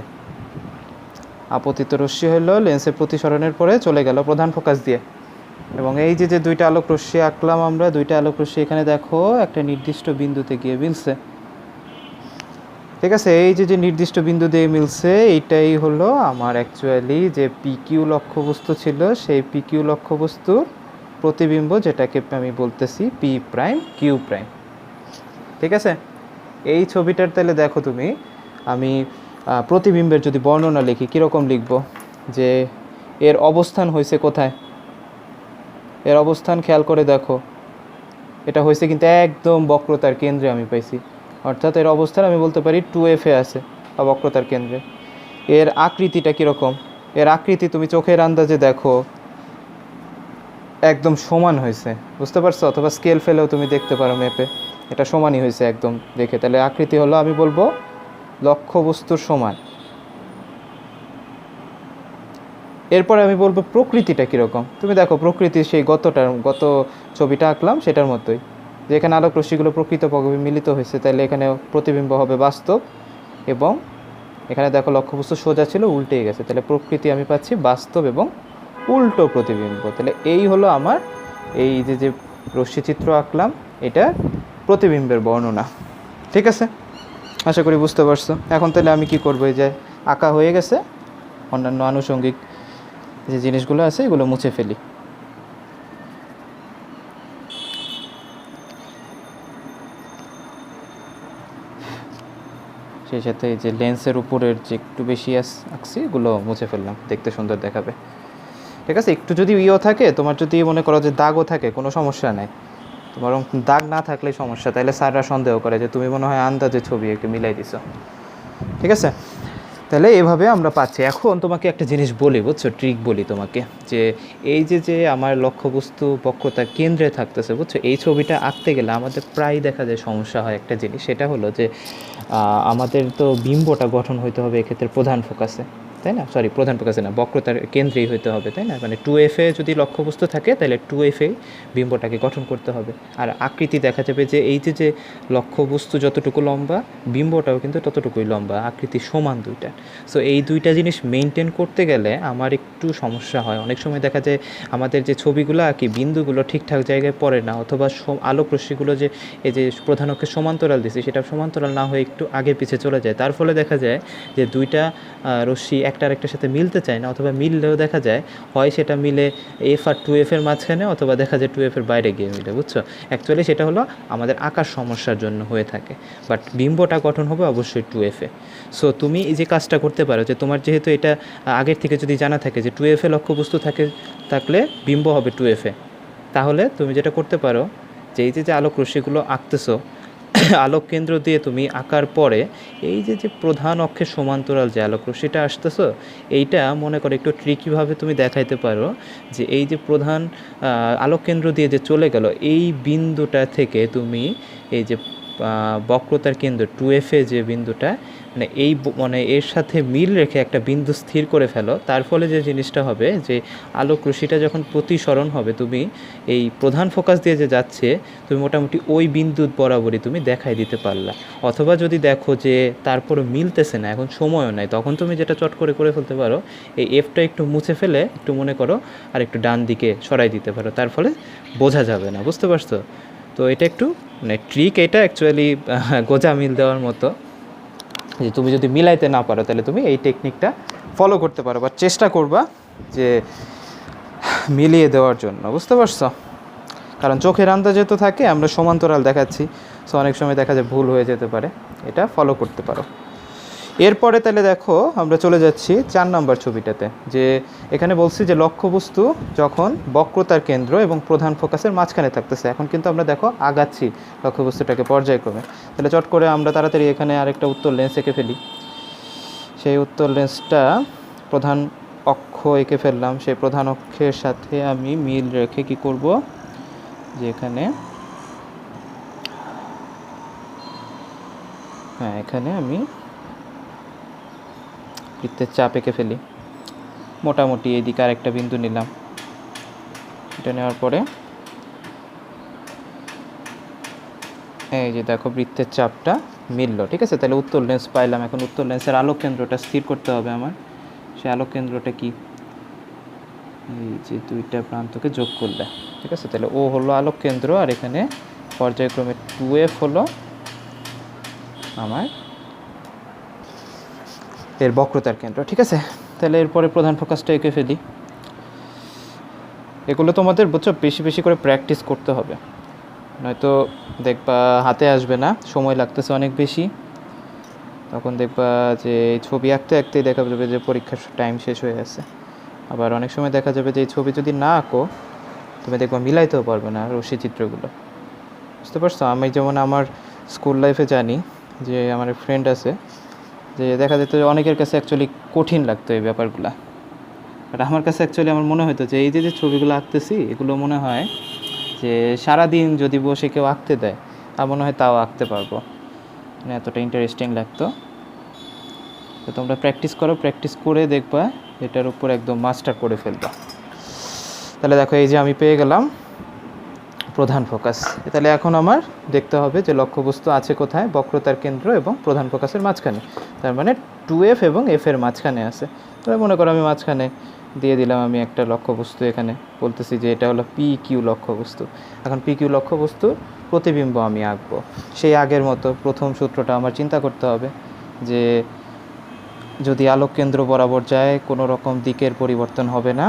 আপতিত রশ্মি হলো লেন্সের প্রতিসরণের পরে চলে গেল প্রধান ফোকাস দিয়ে। এবং এই যে দুইটা আলোক রশ্মি আঁকলাম আমরা, দুইটা আলোক রশ্মি এখানে দেখো একটা নির্দিষ্ট বিন্দুতে গিয়ে মিলছে। ঠিক আছে, এই যে নির্দিষ্ট বিন্দু দিয়ে মিলছে, এইটাই হলো আমার অ্যাকচুয়ালি যে PQ লক্ষ্যবস্তু ছিল, সেই PQ লক্ষ্যবস্তুর প্রতিবিম্ব, যেটাকে আমি বলতেছি P', Q'। ঠিক আছে, এই ছবিটার তাহলে দেখো তুমি, আমি প্রতিবিম্বের যদি বর্ণনা লিখি কীরকম লিখব, যে এর অবস্থান হয়েছে কোথায়, এর অবস্থান খেয়াল করে দেখো, এটা হয়েছে কিন্তু একদম বক্রতার কেন্দ্রে আমি পাইছি, অর্থাৎ এর অবস্থান আমি বলতে পারি 2F-এ আছে বা বক্রতার কেন্দ্রে। এর আকৃতিটা কীরকম, এর আকৃতি তুমি চোখের আন্দাজে দেখো একদম সমান হয়েছে, বুঝতে পারছো? অথবা স্কেল ফেলেও তুমি দেখতে পারো মেপে, এটা সমানই হয়েছে একদম দেখে। তাহলে আকৃতি হলো আমি বলবো লক্ষ্যবস্তুর সমান। এরপরে আমি বলবো প্রকৃতিটা কীরকম। তুমি দেখো প্রকৃতি সেই গত ছবিটা আঁকলাম সেটার মতোই, যেখানে আলোক রশ্মিগুলো প্রকৃতপক্ষে মিলিত হয়েছে, তাহলে এখানে প্রতিবিম্ব হবে বাস্তব। এবং এখানে দেখো লক্ষ্যবস্তু সোজা ছিল, উল্টেই গেছে, তাহলে প্রকৃতি আমি পাচ্ছি বাস্তব এবং উল্টো প্রতিবিম্ব। তাহলে এই হলো আমার এই যে রশ্মিচিত্র আঁকলাম, এটা প্রতিবিম্বের বর্ণনা। ঠিক আছে, আশা করি বুঝতে পারছো। এখন তাহলে আমি কি করবো, এই যে আঁকা হয়ে গেছে, অন্যান্য আনুষঙ্গিক যে জিনিসগুলো আছে এগুলো মুছে ফেলি। সেই সাথে এই যে লেন্সের উপরের যে একটু বেশি আঁকছি এগুলো মুছে ফেললাম, দেখতে সুন্দর দেখাবে। ঠিক আছে, একটু যদি থাকে, তোমার যদি মনে করো যে দাগও থাকে, কোনো সমস্যা নেই, বরং দাগ না থাকলেই সমস্যা, তাহলে স্যাররা সন্দেহ করে যে তুমি মনে হয় আন্দাজে ছবি একটু মিলাই দিছো। ঠিক আছে, তাহলে এভাবে আমরা পাচ্ছি। এখন তোমাকে একটা জিনিস বলি, বুঝছো, ট্রিক বলি তোমাকে, যে এই যে আমার লক্ষ্যবস্তু বক্রতার কেন্দ্রে থাকতেছে, বুঝছো, এই ছবিটা আঁকতে গেলে আমাদের প্রায় দেখা যায় সমস্যা হয় একটা জিনিস, সেটা হলো যে আমাদের তো বিম্বটা গঠন হইতে হবে এক্ষেত্রে প্রধান ফোকাসে, তাই না? সরি, প্রধান ফোকাসে না, বক্রতার কেন্দ্রেই হইতে হবে, তাই না? মানে 2F যদি লক্ষ্যবস্তু থাকে তাহলে 2F বিম্বটাকে গঠন করতে হবে। আর আকৃতি দেখা যাবে যে এই যে লক্ষ্যবস্তু যতটুকু লম্বা, বিম্বটাও কিন্তু ততটুকুই লম্বা, আকৃতি সমান দুইটা। সো এই দুইটা জিনিস মেনটেন করতে গেলে আমার একটু সমস্যা হয়। অনেক সময় দেখা যায় আমাদের যে ছবিগুলো আঁকি, বিন্দুগুলো ঠিকঠাক জায়গায় পড়ে না, অথবা আলোক রশ্মিগুলো যে এই যে প্রধান অক্ষে সমান্তরাল দিছি, সেটা সমান্তরাল না হয়ে একটু আগে পিছে চলে যায়। তার ফলে দেখা যায় যে দুইটা রশ্মি একটা আরেকটার সাথে মিলতে চায় না, অথবা মিললেও দেখা যায় হয় সেটা মিলে F আর 2F এর মাঝখানে, অথবা দেখা যায় 2F এর বাইরে গিয়ে মিলে, বুঝছো? অ্যাকচুয়ালি সেটা হলো আমাদের আকার সমস্যার জন্য হয়ে থাকে, বাট বিম্বটা গঠন হবে অবশ্যই 2F এ। সো তুমি এই যে কাজটা করতে পারো, যে তোমার যেহেতু এটা আগের থেকে যদি জানা থাকে যে 2F এ লক্ষ্যবস্তু থাকলে বিম্ব হবে 2F এ, তাহলে তুমি যেটা করতে পারো যে এই যে আলোক রশ্মিগুলো আঁকতেছো, আলোক কেন্দ্র দিয়ে তুমি আঁকার পরে এই যে প্রধান অক্ষের সমান্তরাল যে আলোক রশ্মিটা আসতেছো, এইটা মনে করো একটু ট্রিকিভাবে তুমি দেখাইতে পারো যে এই যে প্রধান আলোক কেন্দ্র দিয়ে যে চলে গেল, এই বিন্দুটা থেকে তুমি এই যে বক্রতার কেন্দ্র 2F এ যে বিন্দুটা, মানে এর সাথে মিল রেখে একটা বিন্দু স্থির করে ফেলো। তার ফলে যে জিনিসটা হবে যে আলোক রশ্মিটা যখন প্রতিসরণ হবে, তুমি এই প্রধান ফোকাস দিয়ে যে যাচ্ছে, তুমি মোটামুটি ওই বিন্দুর বরাবরই তুমি দেখাই দিতে পারলা। অথবা যদি দেখো যে তারপরে মিলতেছে না, এখন সময়ও নাই, তখন তুমি যেটা চট করে ফেলতে পারো, এই এফটা একটু মুছে ফেলে একটু মনে করো আর একটু ডান দিকে সরাই দিতে পারো, তার ফলে বোঝা যাবে না, বুঝতে পারছো? তো এটা একটু মানে ট্রিক, এটা অ্যাকচুয়ালি গোজা মিল দেওয়ার মতো, যে তুমি যদি মিলাইতে না পারো তাহলে তুমি এই টেকনিকটা ফলো করতে পারো, বা চেষ্টা করবা যে মিলিয়ে দেওয়ার জন্য, বুঝতে পারছো? কারণ চোখের আন্দাজে তো থাকে, আমরা সমান্তরাল দেখাচ্ছি, সো অনেক সময় দেখা যায় ভুল হয়ে যেতে পারে, এটা ফলো করতে পারো। এরপরে তাহলে দেখো আমরা চলে যাচ্ছি 4 নম্বর ছবিটাতে, যে এখানে বলছি যে লক্ষ্যবস্তু যখন বক্রতার কেন্দ্র এবং প্রধান ফোকাসের মাঝখানে থাকতেছে। এখন কিন্তু আমরা দেখো আগাচ্ছি লক্ষ্যবস্তুটাকে পর্যায়ক্রমে, তাহলে চট করে আমরা তাড়াতাড়ি এখানে আরেকটা উত্তর লেন্স এঁকে ফেলি। সেই উত্তর লেন্সটা প্রধান অক্ষ এঁকে ফেললাম, সেই প্রধান অক্ষের সাথে আমি মিল রেখে কি করব, যে এখানে এখানে আমি বৃত্তের চাপ এঁকে ফেলি। মোটামুটি এইদিকে আরেকটা বিন্দু নিলাম, এটা নেওয়ার পরে এই যে দেখো বৃত্তের চাপটা মিললো, ঠিক আছে? তাহলে উত্তর লেন্স পাইলাম। এখন উত্তর লেন্সের আলোক কেন্দ্রটা স্থির করতে হবে আমার। সেই আলোক কেন্দ্রটা কি, এই যে দুইটা প্রান্তকে যোগ করলে, ঠিক আছে? তাহলে ও হলো আলোক কেন্দ্র, আর এখানে পর্যায়ক্রমে 2F হলো আমার এর বক্রতার কেন্দ্র, ঠিক আছে? তাহলে এরপরে প্রধান ফোকাসটা এঁকে ফেলি। এগুলো তোমাদের বুঝছো বেশি করে প্র্যাকটিস করতে হবে, নয়তো দেখবা হাতে আসবে না, সময় লাগতেছে অনেক বেশি। তখন দেখবা যে ছবি আঁকতেই দেখা যাবে যে পরীক্ষার টাইম শেষ হয়ে গেছে। আবার অনেক সময় দেখা যাবে যে এই ছবি যদি না আঁকো, তুমি দেখবা মিলাইতেও পারবে না রশ্মি চিত্রগুলো, বুঝতে পারছো? আমি যেমন আমার স্কুল লাইফে জানি যে আমার ফ্রেন্ড আছে, যে দেখা যেত অনেকের কাছে অ্যাকচুয়ালি কঠিন লাগতো এই ব্যাপারগুলো, বাট আমার কাছে অ্যাকচুয়ালি আমার মনে হতো যে এই যে ছবিগুলো আঁকতেছি, এগুলো মনে হয় যে সারাদিন যদি বসে কেউ আঁকতে দেয়, আমার মনে হয় তাও আঁকতে পারবো, মানে এতটা ইন্টারেস্টিং লাগতো। তো তোমরা প্র্যাকটিস করো, প্র্যাকটিস করে দেখবা এটার উপর একদম মাস্টার করে ফেলবা। তাহলে দেখো এই যে আমি পেয়ে গেলাম প্রধান ফোকাস। তাহলে এখন আমার দেখতে হবে যে লক্ষ্যবস্তু আছে কোথায়, বক্রতার কেন্দ্র এবং প্রধান ফোকাসের মাঝখানে, তার মানে 2F এবং F এর মাঝখানে আছে। তাহলে মনে করো আমি মাঝখানে দিয়ে দিলাম আমি একটা লক্ষ্যবস্তু, এখানে বলতেছি যে এটা হলো PQ লক্ষ্যবস্তু। এখন PQ লক্ষ্যবস্তুর প্রতিবিম্ব আমি আঁকবো। সেই আগের মতো প্রথম সূত্রটা আমার চিন্তা করতে হবে যে যদি আলোক কেন্দ্র বরাবর যায়, কোনো রকম দিকের পরিবর্তন হবে না,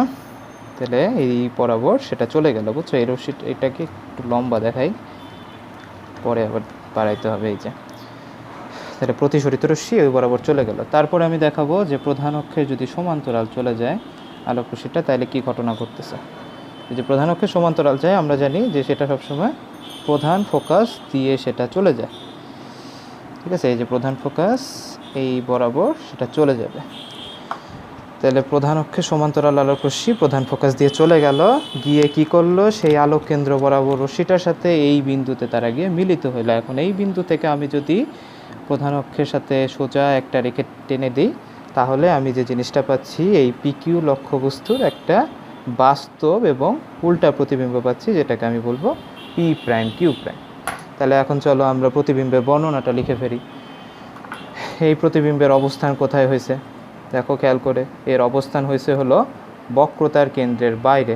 তাহলে এই বরাবর সেটা চলে গেল, বুঝছো? এই রশ্মি এটাকে একটু লম্বা দেখাই, পরে আবার বাড়াইতে হবে। এই যে তাহলে প্রতিসরিত রশ্মি ওই বরাবর চলে গেল। তারপরে আমি দেখাবো যে প্রধান অক্ষে যদি সমান্তরাল চলে যায় আলোক রশ্মিটা, তাহলে কি ঘটনা ঘটতেছে। যে প্রধান অক্ষে সমান্তরাল যায়, আমরা জানি যে সেটা সবসময় প্রধান ফোকাস দিয়ে সেটা চলে যায়, ঠিক আছে? এই যে প্রধান ফোকাস এই বরাবর সেটা চলে যাবে। তাহলে প্রধান অক্ষে সমান্তরাল আলোক রশ্মি প্রধান ফোকাস দিয়ে চলে গেল, গিয়ে কি করলো, সেই আলোক কেন্দ্র বরাবর রশ্মিটার সাথে এই বিন্দুতে তারা গিয়ে মিলিত হলো। এখন এই বিন্দু থেকে আমি যদি প্রধান অক্ষের সাথে সোজা একটা রেখে টেনে দিই, তাহলে আমি যে জিনিসটা পাচ্ছি, এই পিকিউ লক্ষ্যবস্তুর একটা বাস্তব এবং উল্টা প্রতিবিম্ব পাচ্ছি, যেটাকে আমি বলবো পি প্রাইম কিউ প্রাইম। তাহলে এখন চলো আমরা প্রতিবিম্বের বর্ণনাটা লিখে ফেলি। এই প্রতিবিম্বের অবস্থান কোথায় হয়েছে দেখো খেয়াল করে, এর অবস্থান হয়েছে হলো বক্রতার কেন্দ্রের বাইরে।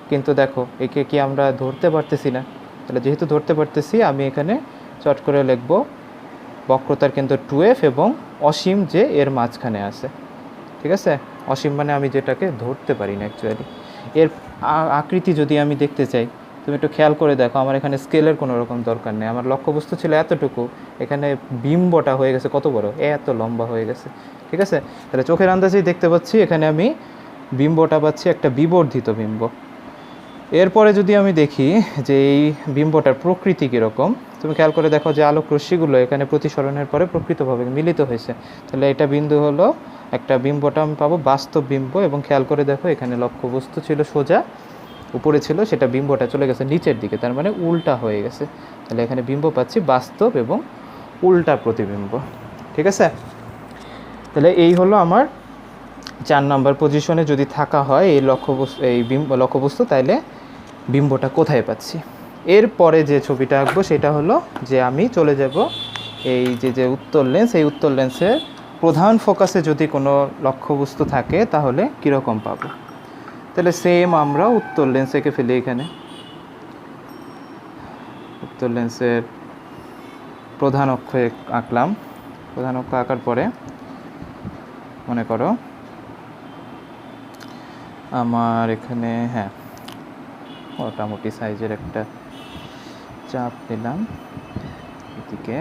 কিন্তু দেখো একে কি আমরা ধরতে পারতেছি না, তাহলে যেহেতু ধরতে পারতেছি আমি এখানে চট করে লিখব বক্রতার কেন্দ্র 2F এবং অসীম যে এর মাঝখানে আছে। ঠিক আছে, অসীম মানে আমি যেটাকে ধরতে পারি না অ্যাকচুয়ালি। এর আকৃতি যদি আমি দেখতে চাই, তুমি একটু খেয়াল করে দেখো, আমার এখানে স্কেলের কোনো রকম দরকার নেই। আমার লক্ষ্যবস্তু ছিল এতটুকু, এখানে বিম্বটা হয়ে গেছে কত বড়, এত লম্বা হয়ে গেছে। ঠিক আছে, তাহলে চোখের আন্দাজেই দেখতে পাচ্ছি এখানে আমি বিম্বটা পাচ্ছি একটা বিবর্ধিত বিম্ব। এরপরে যদি আমি দেখি যে এই বিম্বটার প্রকৃতি কীরকম, তুমি খেয়াল করে দেখো যে আলোক রশ্মিগুলো এখানে প্রতিসরণের পরে প্রকৃতভাবে মিলিত হয়েছে। তাহলে এটা বিন্দু হলো একটা বিম্বটা আমি পাবো বাস্তব বিম্ব। এবং খেয়াল করে দেখো এখানে লক্ষ্যবস্তু ছিল সোজা উপরে ছিল, সেটা বিম্বটা চলে গেছে নিচের দিকে, তার মানে উল্টা হয়ে গেছে। তাহলে এখানে বিম্ব পাচ্ছি বাস্তব এবং উল্টা প্রতিবিম্ব। ঠিক আছে, তাহলে এই হলো আমার 4 নম্বর পজিশনে যদি থাকা হয় এই লক্ষ্যবস্তু, তাইলে বিম্বটা কোথায় পাচ্ছি। এরপরে যে ছবিটা আঁকবো সেটা হলো যে আমি চলে যাব এই যে উত্তর লেন্স, এই উত্তর লেন্সের প্রধান ফোকাসে যদি কোনো লক্ষ্যবস্তু থাকে তাহলে কীরকম পাবো। তাহলে সেম আমরা উত্তর লেন্স এঁকে ফেলি। এখানে উত্তর লেন্সের প্রধান অক্ষ আঁকলাম। প্রধান অক্ষ আঁকার পরে মনে করো আমার এখানে মোটামুটি সাইজের একটা চাপ দিলাম এদিকে,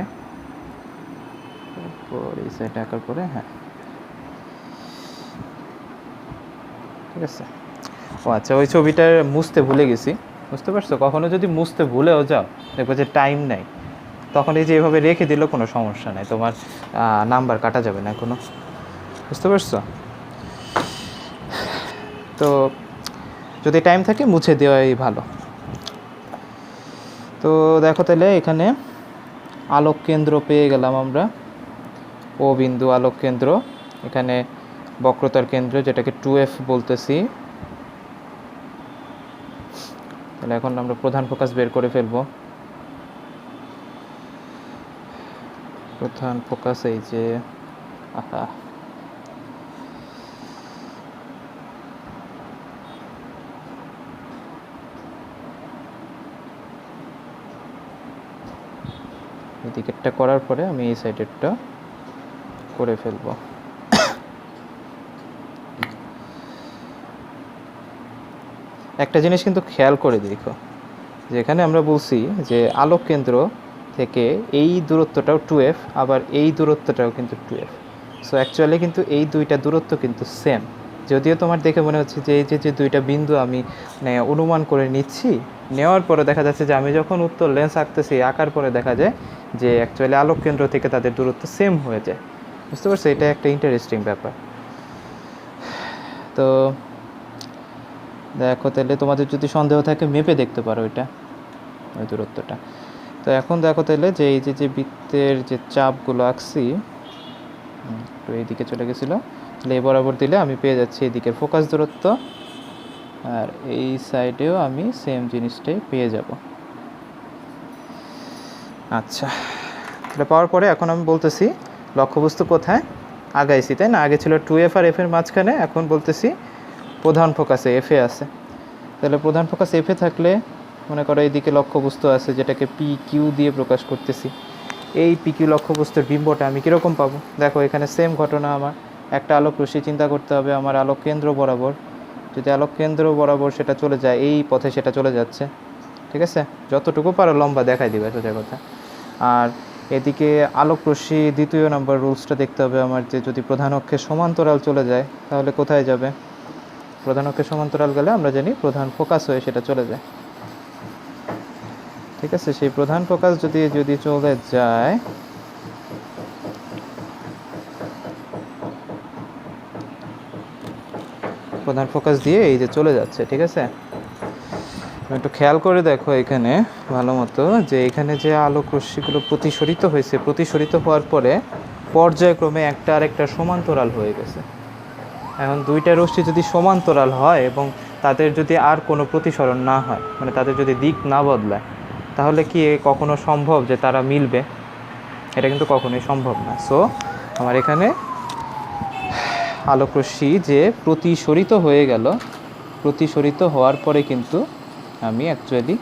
তারপর এই সাইড আঁকার পরে ঠিক আছে। ও আচ্ছা, ওই ছবিটা মুছতে ভুলে গেছি, বুঝতে পারছো? কখনো যদি মুছতে ভুলেও যাও, দেখবো যে টাইম নাই, তখন এই যে এভাবে রেখে দিলেও কোনো সমস্যা নাই, তোমার নাম্বার কাটা যাবে না কোনো, বুঝতে পারছো? তো যদি টাইম থাকে মুছে দেওয়াই ভালো। তো দেখো তাহলে এখানে আলোক কেন্দ্র পেয়ে গেলাম আমরা, ও বিন্দু আলোক কেন্দ্র, এখানে বক্রতার কেন্দ্র যেটাকে 2F বলতেছি। তাহলে এখন আমরা প্রধান ফোকাস বের করে ফেলবো। প্রধান ফোকাস এই যে এদিকেরটা করার পরে আমি এই সাইডেরটা করে ফেলবো। একটা জিনিস কিন্তু খেয়াল করে দেখো, যেখানে আমরা বলছি যে আলোক কেন্দ্র থেকে এই দূরত্বটাও 2F, আবার এই দূরত্বটাও কিন্তু 2F। সো অ্যাকচুয়ালি কিন্তু এই দুইটা দূরত্ব কিন্তু সেম। যদিও তোমার দেখে মনে হচ্ছে যে এই যে দুইটা বিন্দু আমি অনুমান করে নিচ্ছি, নেওয়ার পরে দেখা যাচ্ছে যে আমি যখন উত্তর লেন্স আঁকতেছি, আঁকার পরে দেখা যায় যে অ্যাকচুয়ালি আলোক কেন্দ্র থেকে তাদের দূরত্ব সেম হয়ে যায়। বুঝতে পারছো? এটা একটা ইন্টারেস্টিং ব্যাপার। তো দেখো তাহলে তোমাদের যদি সন্দেহ থাকে মেপে দেখতে পারো এটা, ওই দূরত্বটা। তো এখন দেখো তাহলে যে এই যে বৃত্তের যে চাপগুলো আঁকছি তো এইদিকে চলে গেছিলো, তাহলে এই বরাবর দিলে আমি পেয়ে যাচ্ছি এদিকের ফোকাস দূরত্ব, আর এই সাইডেও আমি সেম জিনিসটাই পেয়ে যাব। আচ্ছা, তাহলে পাওয়ার পরে এখন আমি বলতেছি লক্ষ্যবস্তু কোথায় আগাইছি, তাই না? আগে ছিল 2F আর F এর মাঝখানে, এখন বলতেছি প্রধান ফোকাসে F-এ আছে। তাহলে প্রধান ফোকাস F-এ থাকলে মনে করো এইদিকে লক্ষ্যবস্তু আছে যেটাকে PQ দিয়ে প্রকাশ করতেছি। এই PQ লক্ষ্যবস্তুর বিম্বটা আমি কীরকম পাবো? দেখো এখানে সেম ঘটনা, আমার একটা আলোক রশ্মি চিন্তা করতে হবে আমার আলোক কেন্দ্র বরাবর। যদি আলোক কেন্দ্র বরাবর সেটা চলে যায়, এই পথে সেটা চলে যাচ্ছে, ঠিক আছে? যতটুকু পারো লম্বা দেখাই দিবে, সোজা কথা। আর এদিকে আলোক রশ্মি দ্বিতীয় নম্বর রুলসটা দেখতে হবে আমার, যে যদি প্রধান অক্ষে সমান্তরাল চলে যায় তাহলে কোথায় যাবে? প্রধান অক্ষে সমান্তরাল গেলে আমরা জানি প্রধান ফোকাস হয়ে সেটা চলে যায়, ঠিক আছে? সেই প্রধান ফোকাস যদি চলে যায় প্রধান ফোকাস দিয়ে এই যে চলে যাচ্ছে, ঠিক আছে। একটু খেয়াল করে দেখো এখানে ভালো মতো, যে এখানে যে আলোক রশ্মিগুলো প্রতিসরিত হয়েছে, প্রতিসরিত হওয়ার পরে পর্যায়ক্রমে একটা আরেকটা সমান্তরাল হয়ে গেছে। এখন দুইটা রশ্মি যদি সমান্তরাল হয় এবং তাদের যদি আর কোনো প্রতিসরণ না হয়, মানে তাদের যদি দিক না বদলায়, তাহলে কি কখনো সম্ভব যে তারা মিলবে? এটা কিন্তু কখনোই সম্ভব না। সো আমার এখানে আলোক রশ্মি যে প্রতিসরিত হয়ে গেল, প্রতিসরিত হওয়ার পরে কিন্তু আমি অ্যাকচুয়ালি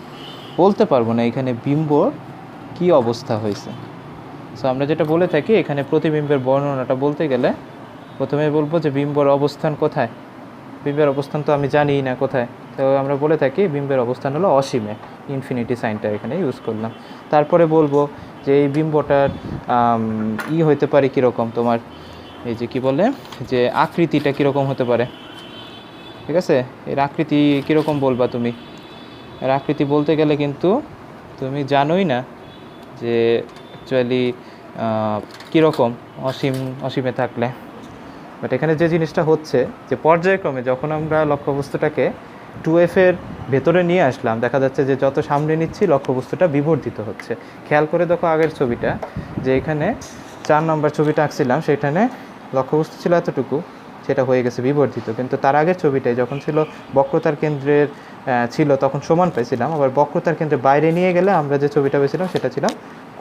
বলতে পারবো না এখানে বিম্বর কি অবস্থা হয়েছে। সো আমরা যেটা বলে থাকি, এখানে প্রতিবিম্বের বর্ণনাটা বলতে গেলে প্রথমে বলবো যে বিম্বর অবস্থান কোথায়। বিম্বের অবস্থান তো আমি জানিই না কোথায়, তো আমরা বলে থাকি বিম্বের অবস্থান হলো অসীমে, ইনফিনিটি সাইনটা এখানে ইউজ করলাম। তারপরে বলবো যে এই বিম্বটার হইতে পারে কীরকম, তোমার এই যে কি বলে যে আকৃতিটা কীরকম হতে পারে, ঠিক আছে। এর আকৃতি কীরকম বলবা তুমি? এর আকৃতি বলতে গেলে কিন্তু তুমি জানোই না যে অ্যাকচুয়ালি কীরকম অসীমে থাকলে। বাট এখানে যে জিনিসটা হচ্ছে যে পর্যায়ক্রমে যখন আমরা লক্ষ্যবস্তুটাকে 2f এর ভেতরে নিয়ে আসলাম, দেখা যাচ্ছে যে যত সামনে নিচ্ছি লক্ষ্যবস্তুটা বিবর্ধিত হচ্ছে। খেয়াল করে দেখো আগের ছবিটা, যে এখানে 4 নম্বর ছবিটা আঁকছিলাম, সেখানে লক্ষ্যবস্তু ছিল এতটুকু, সেটা হয়ে গেছে বিবর্ধিত। কিন্তু তার আগের ছবিটায় যখন ছিল বক্রতার কেন্দ্রের ছিল তখন সমান পাইছিলাম, আবার বক্রতার কেন্দ্রে বাইরে নিয়ে গেলে আমরা যে ছবিটা পেয়েছিলাম সেটা ছিলাম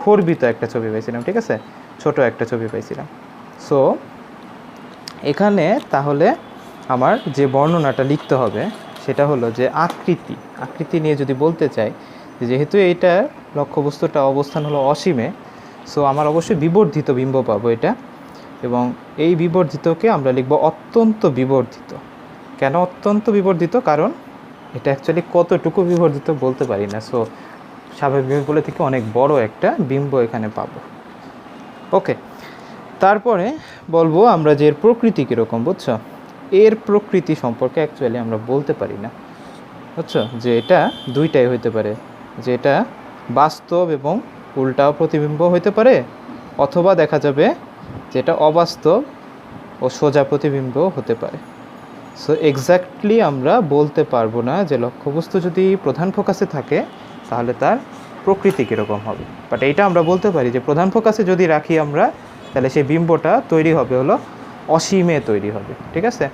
খর্বিত একটা ছবি পাইছিলাম, ঠিক আছে, ছোট একটা ছবি পাইছিলাম। সো এখানে তাহলে আমার যে বর্ণনাটা লিখতে হবে সেটা হলো যে আকৃতি নিয়ে যদি বলতে চাই, যেহেতু এইটা লক্ষ্যবস্তুটা অবস্থান হলো অসীমে, সো আমার অবশ্যই বিবর্ধিত বিম্ব পাবো এটা, এবং এই বিবর্ধিতকে আমরা লিখব অত্যন্ত বিবর্ধিত। কেন অত্যন্ত বিবর্ধিত? কারণ এটা অ্যাকচুয়ালি কতটুকু বিবর্ধিত বলতে পারি না, সো স্বাভাবিক বলে থেকে অনেক বড় একটা বিম্ব এখানে পাবো। ওকে, তারপরে বলবো আমরা যে এর প্রকৃতি কীরকম, বুঝছো? এর প্রকৃতি সম্পর্কে অ্যাকচুয়ালি আমরা বলতে পারি না, বুঝছো, যে এটা দুইটাই হইতে পারে, যে এটা বাস্তব এবং উল্টাও প্রতিবিম্ব হইতে পারে, অথবা দেখা যাবে যে এটা অবাস্তব ও সোজা প্রতিবিম্ব হতে পারে। সো এক্স্যাক্টলি আমরা বলতে পারবো না যে লক্ষ্যবস্তু যদি প্রধান ফোকাসে থাকে তাহলে তার প্রকৃতি কীরকম হবে, বাট এইটা আমরা বলতে পারি যে প্রধান ফোকাসে যদি রাখি আমরা, তাহলে সেই বিম্বটা তৈরি হবে হলো অসীমে তৈরি হবে, ঠিক আছে।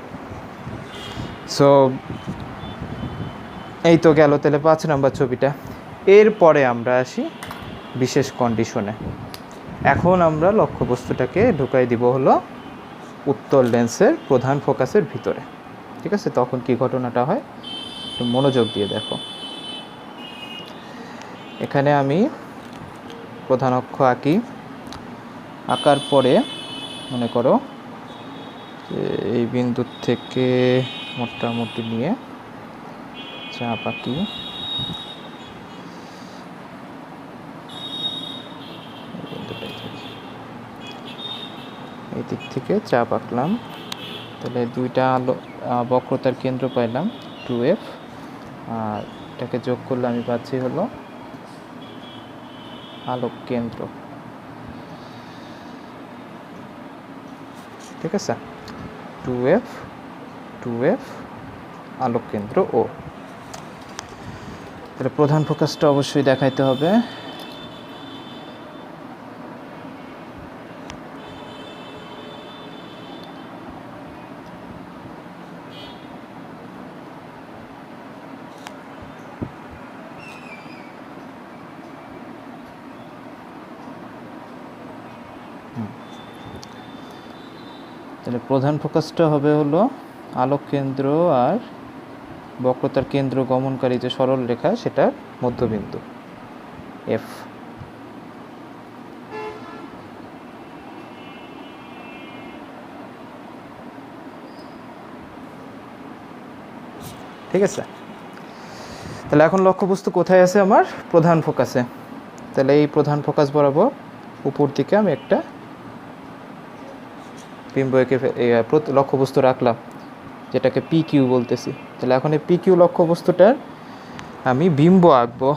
সো এই তো গেল তাহলে 5 নম্বর ছবিটা। এরপরে আমরা আসি বিশেষ কন্ডিশনে। এখন আমরা লক্ষ্যবস্তুটাকে ঢুকাই দিব হলো উত্তল লেন্সের প্রধান ফোকাসের ভিতরে, ঠিক আছে। তখন কি ঘটনাটা হয় একটু মনোযোগ দিয়ে দেখো। এখানে আমি প্রধান অক্ষ আঁকি, আঁকার পরে মনে করো যে এই বিন্দু থেকে মোটামুটি নিয়ে চাপ আঁকি, এই দিক থেকে চাপ আঁকলাম, তাহলে দুইটা বক্রতার কেন্দ্র পাইলাম 2f, আর এটাকে যোগ করলে আমি পাচ্ছি হলো আলোক কেন্দ্র, ঠিক আছে। 2f আলোক কেন্দ্র ও। তাহলে প্রধান ফোকাসটা অবশ্যই দেখাইতে হবে। তাহলে প্রধান ফোকাসটা হবে হলো আলোক কেন্দ্র আর বক্রতার কেন্দ্র গমনকারী যে সরল রেখা সেটার মধ্যবিন্দু এফ। ঠিক আছে, তাহলে এখন লক্ষ্যবস্তু কোথায় আছে? আমার প্রধান ফোকাসে। তাহলে এই প্রধান ফোকাস বরাবর উপর দিকে আমি একটা বিম্ব এঁকে লক্ষ্যবস্তু রাখলাম, যেটাকে পি কিউ বলতেছি। তাহলে এখন এই পি কিউ লক্ষ্যবস্তুটার আমি বিম্ব আঁকবো।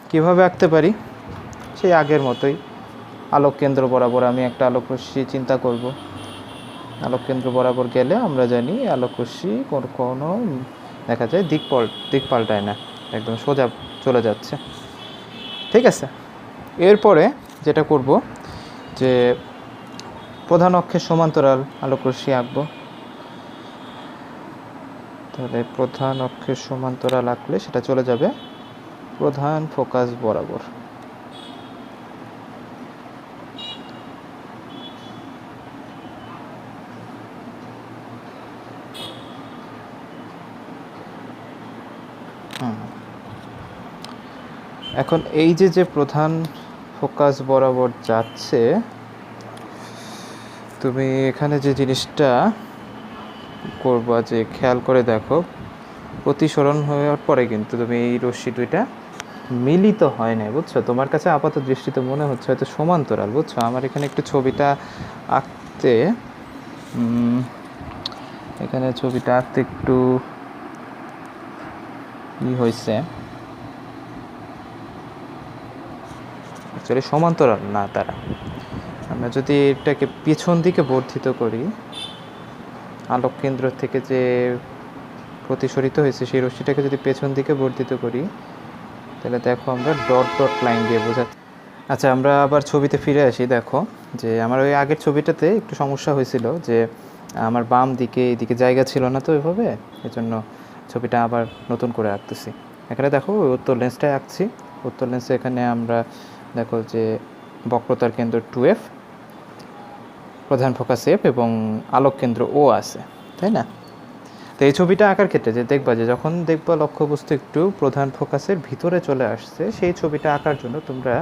কীভাবে আঁকতে পারি? সেই আগের মতোই, আলোক কেন্দ্র বরাবর আমি একটা আলোক রশ্মি চিন্তা করব, আলোক কেন্দ্র বরাবর গেলে আমরা জানি আলোক রশ্মি কোনো দেখা যায় দিক পাল্টায় না, একদম সোজা চলে যাচ্ছে। ঠিক আছে, এরপরে যেটা করব যে প্রধান অক্ষের সমান্তরাল আলোক রশ্মি আঁকবো। তাহলে প্রধান অক্ষের সমান্তরাল আঁকলে সেটা চলে যাবে প্রধান ফোকাস বরাবর। এখন এই যে প্রধান ফোকাস বরাবর যাচ্ছে, তুমি এখানে যে জিনিসটা করবা যে খেয়াল করে দেখো, প্রতিসরণ হওয়ার পরে কিন্তু তুমি এই রশ্মি দুইটা মিলিত হয় না, বুঝছো? তোমার কাছে আপাত দৃষ্টিতে মনে হচ্ছে হয়তো সমান্তরাল, বুঝছো? আমার এখানে একটু ছবিটা আঁকতে একটু কি হয়েছে, অ্যাকচুয়ালি সমান্তরাল না তারা। আমরা যদি এটাকে পেছন দিকে বর্ধিত করি, আলোক কেন্দ্র থেকে যে প্রতিসরিত হয়েছে সেই রশ্মিটাকে যদি পেছন দিকে বর্ধিত করি, তাহলে দেখো আমরা ডট ডট লাইন দিয়ে বোঝাচ্ছি। আচ্ছা, আমরা আবার ছবিতে ফিরে আসি। দেখো যে আমার ওই আগের ছবিটাতে একটু সমস্যা হয়েছিল যে আমার বাম দিকে এদিকে জায়গা ছিল না, তো এভাবে এজন্য ছবিটা আবার নতুন করে আঁকতেছি। এখানে দেখো উত্তর লেন্সটাই আঁকছি। উত্তর লেন্সে এখানে আমরা দেখো যে বক্রতার কেন্দ্র 2F, প্রধান ফোকাস F এবং আলোক কেন্দ্র O আছে, তাই না? তো এই ছবিটা আঁকার ক্ষেত্রে যে দেখবা যে যখন দেখবা লক্ষ্যবস্তু একটু প্রধান ফোকাসের ভিতরে চলে আসছে, সেই ছবিটা আঁকার জন্য তোমরা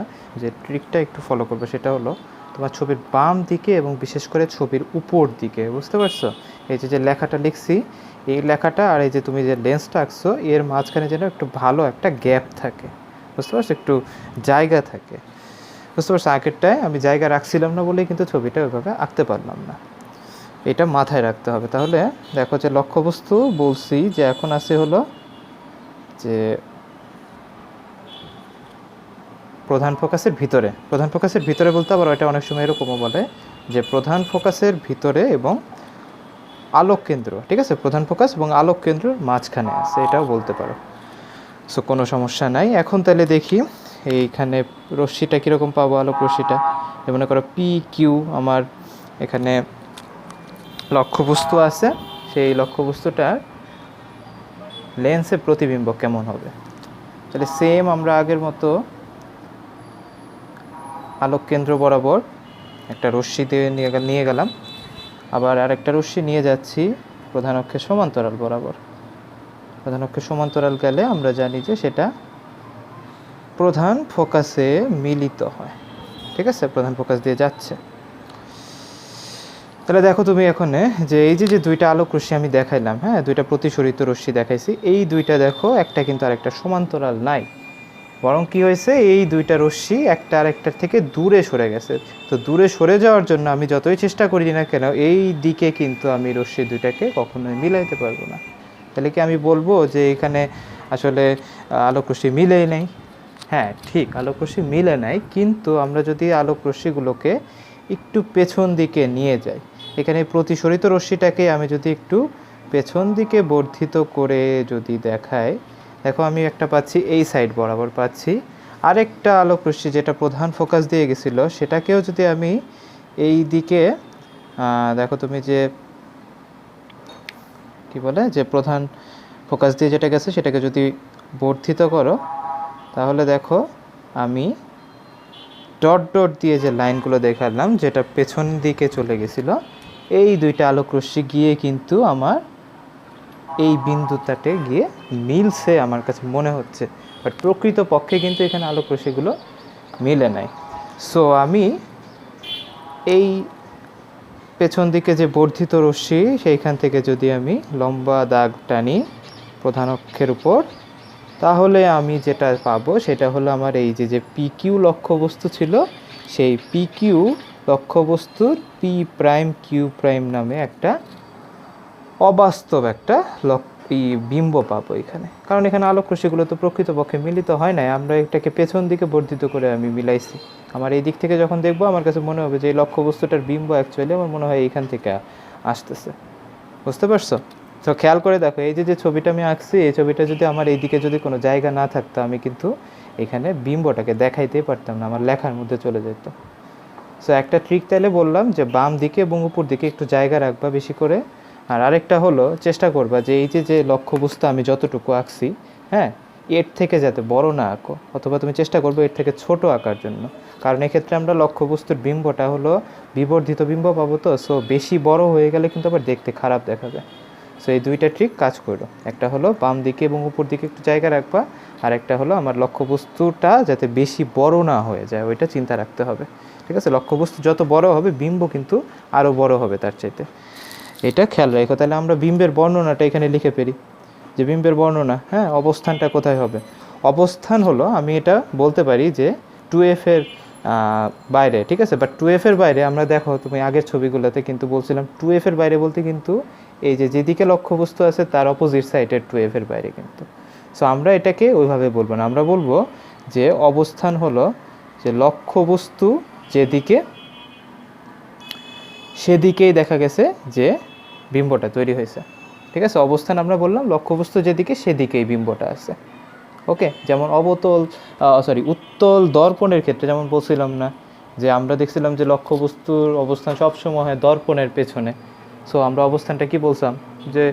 যে ট্রিকটা একটু ফলো করবে সেটা হলো তোমার ছবির বাম দিকে এবং বিশেষ করে ছবির উপর দিকে, বুঝতে পারছো? এই যে লেখাটা লিখছি, এই লেখাটা আর এই যে তুমি যে লেন্সটা আঁকছো এর মাঝখানে যেন একটু ভালো একটা গ্যাপ থাকে, বুঝতে পারছো? একটু জায়গা থাকে, বুঝতে পারছো? আগেরটায় আমি জায়গা রাখছিলাম না বলেই কিন্তু ছবিটা ওইভাবে আঁকতে পারলাম না। এটা মাথায় রাখতে হবে। তাহলে দেখো যে লক্ষ্যবস্তু বলছি যে এখন আছে হলো যে প্রধান ফোকাসের ভিতরে। প্রধান ফোকাসের ভিতরে বলতে আবার ওইটা অনেক সময় এরকমও বলে যে প্রধান ফোকাসের ভিতরে এবং আলোক কেন্দ্র, ঠিক আছে? প্রধান ফোকাস এবং আলোক কেন্দ্রের মাঝখানে আছে, এটাও বলতে পারো। সো কোনো সমস্যা নাই। এখন তাহলে দেখি এইখানে রশ্মিটা কীরকম পাবো, আলোক রশ্মিটা। মনে করো PQ আমার এখানে লক্ষ্যবস্তু আছে, সেই লক্ষ্যবস্তুটার লেন্সে প্রতিবিম্ব কেমন হবে। তাহলে সেম আমরা আগের মতো আলোক কেন্দ্র বরাবর একটা রশ্মি দিয়ে নিয়ে গেলাম, আবার আরেকটা রশ্মি নিয়ে যাচ্ছি প্রধান অক্ষের সমান্তরাল বরাবর। প্রধান অক্ষের সমান্তরাল গেলে আমরা জানি যে সেটা প্রধান ফোকাসে মিলিত হয়, ঠিক আছে? প্রধান ফোকাস দিয়ে যাচ্ছে। তাহলে দেখো তুমি এখানে যে এই যে দুইটা আলোক রশ্মি আমি দেখাইলাম, হ্যাঁ, দুইটা প্রতিসরিত রশ্মি দেখাইছি, এই দুইটা দেখো একটা কিন্তু আরেকটা সমান্তরাল নাই, বরং কি হয়েছে, এই দুইটা রশ্মি একটা আরেকটার থেকে দূরে সরে গেছে। তো দূরে সরে যাওয়ার জন্য আমি যতই চেষ্টা করি না কেন এই দিকে কিন্তু আমি রশ্মি দুইটাকে কখনোই মিলাইতে পারবো না। তাহলে কি আমি বলবো যে এখানে আসলে আলোক রশ্মি মিলেই নেই? হ্যাঁ, ঠিক, আলোক রশ্মি মিলে নাই, কিন্তু আমরা যদি আলোক রশ্মিগুলোকে একটু পেছন দিকে নিয়ে যাই, এখানে প্রতিসরিত রশ্মিটাকে আমি যদি একটু পেছন দিকে বর্ধিত করে যদি দেখাই, দেখো আমি একটা পাচ্ছি এই সাইড বরাবর পাচ্ছি, আরেকটা আলোক রশ্মি যেটা প্রধান ফোকাস দিয়ে গেছিলো সেটাকেও যদি আমি এই দিকে দেখো তুমি যে কি বলে যে প্রধান ফোকাস দিয়ে যেটা গেছে সেটাকে যদি বর্ধিত করো, তাহলে দেখো আমি ডট ডট দিয়ে যে লাইনগুলো দেখালাম যেটা পেছন দিকে চলে গেছিলো, এই দুইটা আলোক রশ্মি গিয়ে কিন্তু আমার এই বিন্দুটাতে গিয়ে মিলছে আমার কাছে মনে হচ্ছে, বাট প্রকৃত পক্ষে কিন্তু এখানে আলোক রশ্মিগুলো মিলে নাই। সো আমি এই পেছন দিকে যে বর্ধিত রশ্মি সেইখান থেকে যদি আমি লম্বা দাগ টানি প্রধান অক্ষের উপর, তাহলে আমি যেটা পাবো সেটা হলো আমার এই যে PQ লক্ষ্যবস্তু ছিল, সেই PQ লক্ষ্যবস্তুর P'Q' নামে একটা অবাস্তব একটা বিম্ব পাবো এখানে। কারণ এখানে আলোক রশ্মিগুলো তো প্রকৃতপক্ষে মিলিত হয় নাই, আমরা এটাকে পেছন দিকে বর্ধিত করে আমি মিলাইছি। আমার এই দিক থেকে যখন দেখবো আমার কাছে মনে হবে যে এই লক্ষ্যবস্তুটার বিম্ব অ্যাকচুয়ালি আমার মনে হয় এইখান থেকে আসতেছে। বুঝতে পারছো? তো খেয়াল করে দেখো, এই যে ছবিটা আমি আঁকছি, এই ছবিটা যদি আমার এইদিকে যদি কোনো জায়গা না থাকতো, আমি কিন্তু এখানে বিম্বটাকে দেখাইতেই পারতাম না, আমার লেখার মধ্যে চলে যেত। সো একটা ট্রিক তাইলে বললাম যে বাম দিকে এবং উপর দিকে একটু জায়গা রাখবা বেশি করে। আর আরেকটা হলো, চেষ্টা করবা যে এই যে লক্ষ্যবস্তু আমি যতটুকু আঁকছি, হ্যাঁ, এর থেকে যাতে বড় না আঁকো, অথবা তুমি চেষ্টা করবে এর থেকে ছোট আঁকার জন্য। কারণ এক্ষেত্রে আমরা লক্ষ্যবস্তুর বিম্বটা হলো বিবর্ধিত বিম্ব পাবো, তো সো বেশি বড় হয়ে গেলে কিন্তু আবার দেখতে খারাপ দেখাবে। সো এই দুইটা ট্রিক কাজ করো। একটা হলো বাম দিকে এবং উপর দিকে একটু জায়গা রাখবা, আর একটা হলো আমার লক্ষ্যবস্তুটা যাতে বেশি বড় না হয়ে যায়, ওইটা চিন্তা রাখতে হবে। ঠিক আছে? লক্ষ্যবস্তু যত বড় হবে, বিম্ব কিন্তু আরও বড় হবে তার চাইতে। এটা খেয়াল রাখো। তাহলে আমরা বিম্বের বর্ণনাটা এখানে লিখে ফেলি, যে বিম্বের বর্ণনা, হ্যাঁ, অবস্থানটা কোথায় হবে? অবস্থান হলো, আমি এটা বলতে পারি যে 2f এর বাইরে। ঠিক আছে? বাট 2f এর বাইরে আমরা, দেখো তুমি আগের ছবিগুলোতে কিন্তু বলছিলাম 2f এর বাইরে বলতে কিন্তু এই যে যেদিকে লক্ষ্যবস্তু আছে তার অপোজিট সাইডের 2f এর বাইরে কিন্তু। সো আমরা এটাকে ওইভাবে বলবো না, আমরা বলবো যে অবস্থান হলো যে লক্ষ্যবস্তু যেদিকে, সেদিকেই দেখা গেছে যে বিম্বটা তৈরি হয়েছে। ঠিক আছে? অবস্থান আমরা বললাম লক্ষ্যবস্তু যেদিকে সেদিকেই বিম্বটা আছে। ওকে? যেমন উত্তল দর্পণের ক্ষেত্রে যেমন বলছিলাম না, যে আমরা দেখছিলাম যে লক্ষ্যবস্তুর অবস্থান সবসময় হয় দর্পণের পেছনে। সো আমরা অবস্থানটা কি বলছিলাম, যে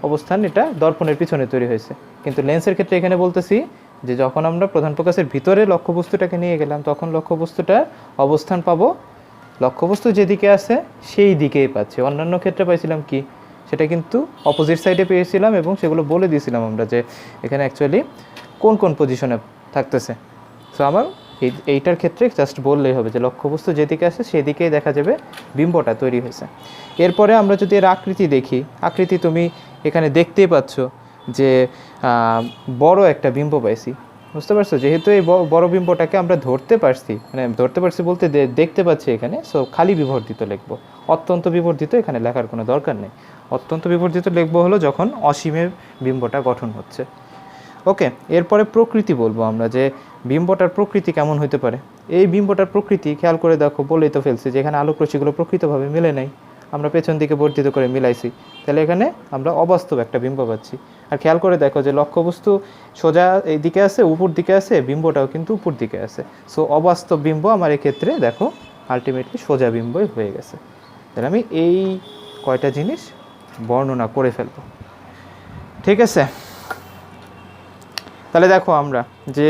অবস্থান এটা দর্পণের পিছনে তৈরি হয়েছে। কিন্তু লেন্সের ক্ষেত্রে এখানে বলতেছি যে যখন আমরা প্রধান ফোকাসের ভিতরে লক্ষ্যবস্তুটাকে নিয়ে গেলাম, তখন লক্ষ্যবস্তুটার অবস্থান পাবো লক্ষ্যবস্তু যেদিকে আছে সেই দিকেই পাচ্ছি। অন্যান্য ক্ষেত্রে পাইছিলাম কি, সেটা কিন্তু অপোজিট সাইডে পেয়েছিলাম, এবং সেগুলো বলে দিয়েছিলাম আমরা যে এখানে অ্যাকচুয়ালি কোন কোন পজিশনে থাকতেছে। সো আমার এইটার ক্ষেত্রে জাস্ট বললেই হবে যে লক্ষ্যবস্তু যেদিকে আছে সেদিকেই দেখা যাবে বিম্বটা তৈরি হয়েছে। এরপরে আমরা যদি এর আকৃতি দেখি, আকৃতি তুমি এখানে দেখতেই পাচ্ছ যে বড় একটা বিম্ব পাইছি। বুঝতে পারছো? যেহেতু এই বড় বিম্বটাকে আমরা ধরতে পারছি, মানে ধরতে পারছি বলতে দেখতে পাচ্ছি এখানে, সো খালি বিবর্ধিত লিখবো। অত্যন্ত বিবর্ধিত এখানে লেখার কোনো দরকার নেই। অত্যন্ত বিবর্ধিত লিখবো হলো যখন অসীমের বিম্বটা গঠন হচ্ছে। ওকে? এরপরে প্রকৃতি বলবো আমরা, যে বিম্বটার প্রকৃতি কেমন হতে পারে। এই বিম্বটার প্রকৃতি খেয়াল করে দেখো, বলেই তো ফেলছি যে এখানে আলোক রশ্মিগুলো প্রকৃতভাবে মিলে নাই, আমরা পেছন দিকে বর্ধিত করে মিলাইছি। তাহলে এখানে আমরা অবাস্তব একটা বিম্ব পাচ্ছি। আর খেয়াল করে দেখো যে লক্ষ্যবস্তু সোজা এই দিকে আছে, উপর দিকে আছে, বিম্বটাও কিন্তু উপর দিকে আছে। সো অবাস্তব বিম্ব আমার এক্ষেত্রে দেখো আলটিমেটলি সোজা বিম্বই হয়ে গেছে। তাহলে আমি এই কয়টা জিনিস বর্ণনা করে ফেলবো। ঠিক আছে? তাহলে দেখো আমরা যে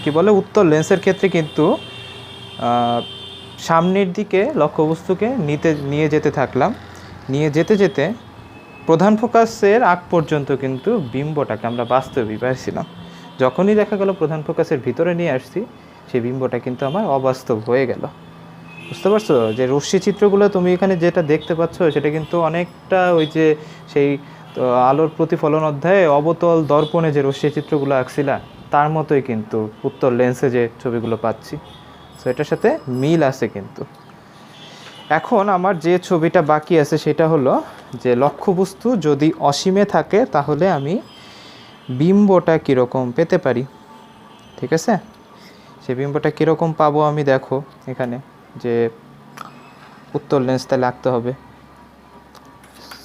কি বলে উত্তল লেন্সের ক্ষেত্রে কিন্তু সামনের দিকে লক্ষ্যবস্তুকে নিয়ে যেতে থাকলাম, নিয়ে যেতে যেতে প্রধান ফোকাসের আগ পর্যন্ত কিন্তু বিম্বটাকে আমরা বাস্তবই পাইছিলাম। যখনই দেখা গেল প্রধান ফোকাসের ভিতরে নিয়ে আসছি, সেই বিম্বটা কিন্তু আমার অবাস্তব হয়ে গেল। বুঝতে পারছো? যে রশ্মি চিত্রগুলো তুমি এখানে যেটা দেখতে পাচ্ছ, সেটা কিন্তু অনেকটা ওই যে সেই আলোর প্রতিফলন অধ্যায়ে অবতল দর্পণে যে রশ্মি চিত্রগুলো আঁকছিলাম তার মতোই কিন্তু উত্তল লেন্সে যে ছবিগুলো পাচ্ছি। সো এটার সাথে মিল আছে কিন্তু। এখন আমার যে ছবিটা বাকি আছে সেটা হলো যে লক্ষ্যবস্তু যদি অসীমে থাকে তাহলে আমি বিম্বটা কীরকম পেতে পারি। ঠিক আছে? সেই বিম্বটা কীরকম পাবো আমি, দেখো এখানে যে উত্তল লেন্স তাহলে আঁকতে হবে।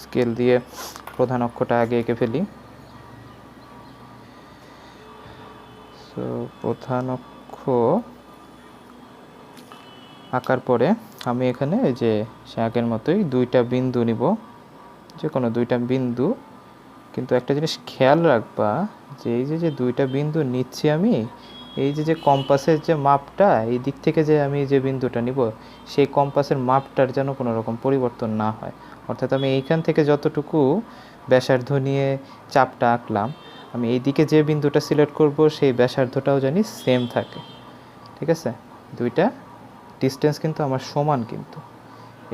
স্কেল দিয়ে প্রধান অক্ষটা আগে এঁকে ফেলি। সো প্রধান অক্ষ আঁকার পরে আমি এখানে এই যে আগের মতোই দুইটা বিন্দু নিব, যে কোনো দুইটা বিন্দু। কিন্তু একটা জিনিস খেয়াল রাখবা, যে এই যে দুইটা বিন্দু নিচ্ছি আমি, এই যে কম্পাসের যে মাপটা, এই দিক থেকে যে আমি যে বিন্দুটা নিব, সেই কম্পাসের মাপটার যেন কোনো রকম পরিবর্তন না হয়। অর্থাৎ আমি এইখান থেকে যতটুকু ব্যাসার্ধ নিয়ে চাপটা আঁকলাম, আমি এই দিকে যে বিন্দুটা সিলেক্ট করব সেই ব্যাসার্ধটাও জানি সেম থাকে। ঠিক আছে? দুইটা ডিস্টেন্স কিন্তু আমার সমান, কিন্তু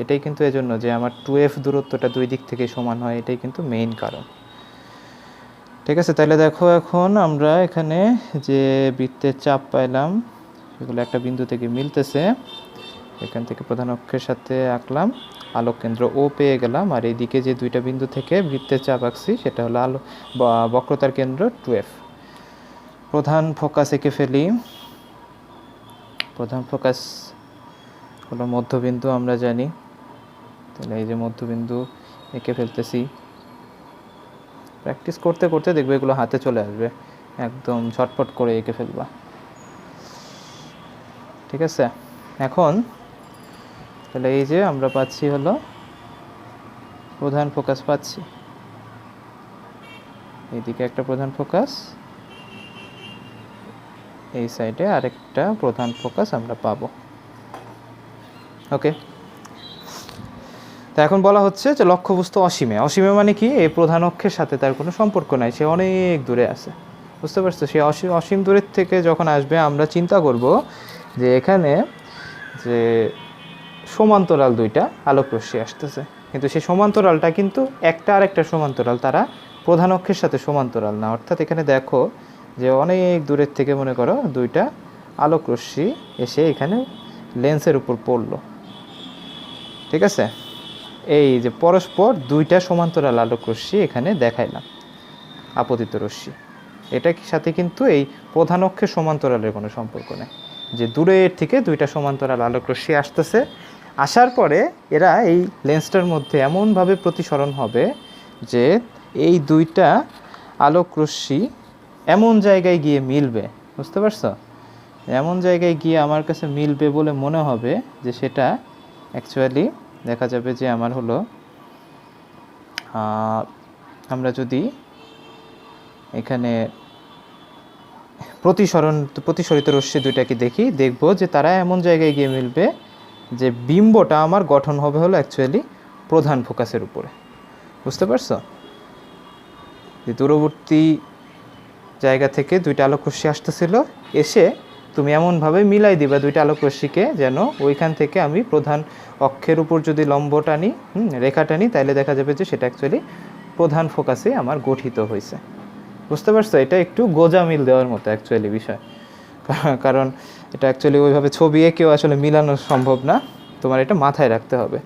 এটাই কিন্তু এজন্য যে আমার 2f দূরত্বটা দুই দিক থেকে সমান হয়, এটাই কিন্তু মেইন কারণ। ঠিক আছে? তাহলে দেখো এখন আমরা এখানে যে বৃত্তের চাপ পাইলাম সেগুলো একটা বিন্দু থেকে মিলতেছে। এখান থেকে প্রধান অক্ষের সাথে আঁকলাম, আলোক কেন্দ্র ও পেয়ে গেলাম, আর এইদিকে যে দুইটা বিন্দু থেকে বৃত্তের চাপ আঁকছি সেটা হলো বক্রতার কেন্দ্র 2f। প্রধান ফোকাস এঁকে ফেলি। প্রধান ফোকাস হলো মধ্যবিন্দু, আমরা জানি তাহলে এই যে মধ্যবিন্দু এঁকে ফেলতেছি। প্র্যাকটিস করতে করতে দেখবে এগুলো হাতে চলে আসবে, একদম ঝটপট করে এঁকে ফেলবা। ঠিক আছে, এখন তাহলে এই যে আমরা পাচ্ছি হলো প্রধান ফোকাস পাচ্ছি, এইদিকে একটা প্রধান ফোকাস, এই সাইডে আরেকটা প্রধান ফোকাস আমরা পাবো। ওকে, তো এখন বলা হচ্ছে যে লক্ষ্যবস্তু অসীমে। অসীমে মানে কি, এই প্রধান অক্ষের সাথে তার কোনো সম্পর্ক নাই, সে অনেক দূরে আছে। বুঝতে পারছো? সে অসীম দূরের থেকে যখন আসবে আমরা চিন্তা করব যে এখানে যে সমান্তরাল দুইটা আলোক রশ্মি আসতেছে, কিন্তু সেই সমান্তরালটা কিন্তু একটা আরেকটা সমান্তরাল, তারা প্রধান অক্ষের সাথে সমান্তরাল না। অর্থাৎ এখানে দেখো যে অনেক দূরের থেকে মনে করো দুইটা আলোক রশ্মি এসে এখানে লেন্সের উপর পড়লো। ঠিক আছে, এই যে পরস্পর দুইটা সমান্তরাল আলোক রশ্মি এখানে দেখাইলাম, আপতিত রশ্মি, এটার সাথে কিন্তু এই প্রধান অক্ষের সমান্তরালের কোনো সম্পর্ক নেই। যে দূরের থেকে দুইটা সমান্তরাল আলোক রশ্মি আসতেছে, আসার পরে এরা এই লেন্সটার মধ্যে এমনভাবে প্রতিসরণ হবে যে এই দুইটা আলোক রশ্মি এমন জায়গায় গিয়ে মিলবে। বুঝতে পারছো? এমন জায়গায় গিয়ে আমার কাছে মিলবে বলে মনে হবে যে সেটা অ্যাকচুয়ালি দেখা যাবে যে আমার হলো, আমরা যদি এখানে প্রতিসরিত রশ্মি দুইটাকে দেখব যে তারা এমন জায়গায় গিয়ে মিলবে যে বিম্বটা আমার গঠন হবে হলো অ্যাকচুয়ালি প্রধান ফোকাসের উপরে। বুঝতে পারছো? যে দূরবর্তী জায়গা থেকে দুইটা আলোক রশ্মি আসতেছিল, এসে তুমি এমনভাবে মিলাই দিবা দুইটা আলোক রশ্মিকে যেন ওইখান থেকে আমি প্রধান অক্ষের উপর যদি লম্ব টানি, রেখা টানি, তাহলে দেখা যাবে যে সেটা অ্যাকচুয়ালি প্রধান ফোকাসে আমার গঠিত হয়েছে। বুঝতে পারছো? এটা একটু গোজা মিল দেওয়ার মতো অ্যাকচুয়ালি বিষয়, কারণ এটা অ্যাকচুয়ালি ওইভাবে ছবি এঁকেও আসলে মিলানো সম্ভব না, তোমার এটা মাথায় রাখতে হবে।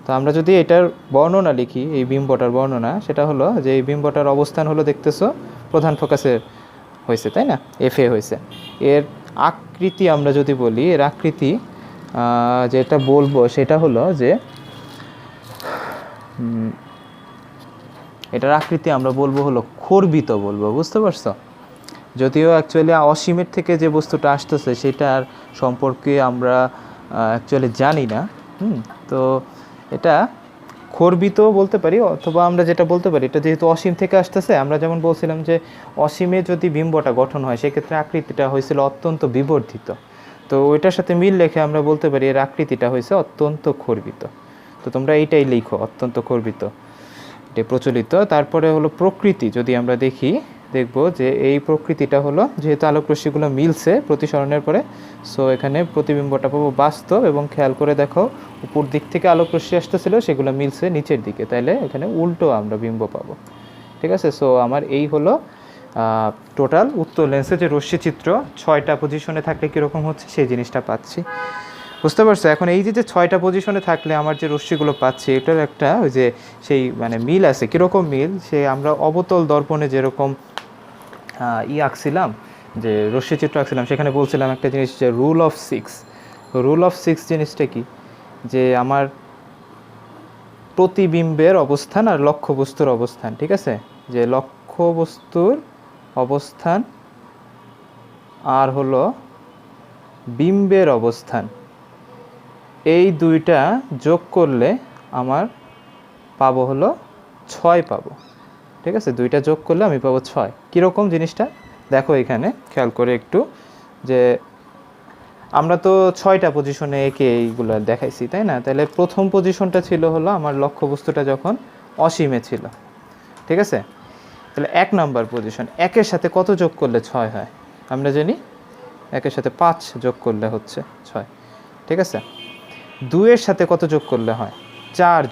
তো আমরা যদি এটার বর্ণনা লিখি, এই বিম্বটার বর্ণনা, সেটা হলো যে এই বিম্বটার অবস্থান হলো দেখতেছো প্রধান ফোকাসে হয়েছে, তাই না? এফে হয়েছে। এর আকৃতি আমরা যদি বলি, এর আকৃতি যেটা বলবো সেটা হলো যে এটার আকৃতি আমরা বলবো হলো খর্বিত বলবো। বুঝতে পারছো? যদিও অ্যাকচুয়ালি অসীমের থেকে যে বস্তুটা আসতেছে সেটার সম্পর্কে আমরা অ্যাকচুয়ালি জানি না। তো এটা খর্বিত বলতে পারি, অথবা আমরা যেটা বলতে পারি, এটা যেহেতু অসীম থেকে আসতেছে, আমরা যেমন বলছিলাম যে অসীমে যদি বিম্বটা গঠন হয় সেক্ষেত্রে আকৃতিটা হয়েছিল অত্যন্ত বিবর্ধিত। তো ওইটার সাথে মিল রেখে আমরা বলতে পারি এর আকৃতিটা হয়েছে অত্যন্ত খর্বিত। তো তোমরা এইটাই লিখো, অত্যন্ত খর্বিত, এটা প্রচলিত। তারপরে হলো প্রকৃতি, যদি আমরা দেখব যে এই প্রকৃতিটা হলো, যেহেতু আলোক রশ্মিগুলো মিলছে প্রতিসরণের পরে, সো এখানে প্রতিবিম্বটা পাবো বাস্তব। এবং খেয়াল করে দেখো উপর দিক থেকে আলোক রশ্মি আসতেছিল, সেগুলো মিলছে নিচের দিকে, তাইলে এখানে উল্টো আমরা বিম্ব পাবো। ঠিক আছে, সো আমার এই হলো টোটাল উত্তর লেন্সে যে রশ্মি চিত্র 6টা পজিশনে থাকলে কীরকম হচ্ছে সেই জিনিসটা পাচ্ছি। বুঝতে পারছো? এখন এই যে 6টা পজিশনে থাকলে আমার যে রশ্মিগুলো পাচ্ছি, এটার একটা ওই যে সেই মানে মিল আছে। কীরকম মিল? সে আমরা অবতল দর্পণে যেরকম আঁকছিলাম, যে রশ্মিচিত্র আঁকছিলাম, সেখানে বলছিলাম একটা জিনিস যে রুল অফ 6। রুল অফ 6 জিনিসটা কি? যে আমার প্রতিবিম্বের অবস্থান আর লক্ষ্যবস্তুর অবস্থান। ঠিক আছে, যে লক্ষ্যবস্তুর অবস্থান আর হলো বিম্বের অবস্থান, এই দুইটা যোগ করলে আমার পাবো হলো 6 পাবো। ঠিক আছে, দুইটা যোগ করলে আমি পাবো 6। কীরকম জিনিসটা দেখো এখানে খেয়াল করে একটু, যে আমরা তো 6টা পজিশনে এঁকে এইগুলো দেখাইছি, তাই না? তাহলে প্রথম পজিশনটা ছিল হলো আমার লক্ষ্যবস্তুটা যখন অসীমে ছিল। ঠিক আছে, তাহলে 1 নাম্বার পজিশন, 1-এর সাথে কত যোগ করলে 6 হয়? আমরা জানি 1-এর সাথে 5 যোগ করলে হচ্ছে 6। ঠিক আছে, 2-এর সাথে কত যোগ করলে হয়? 4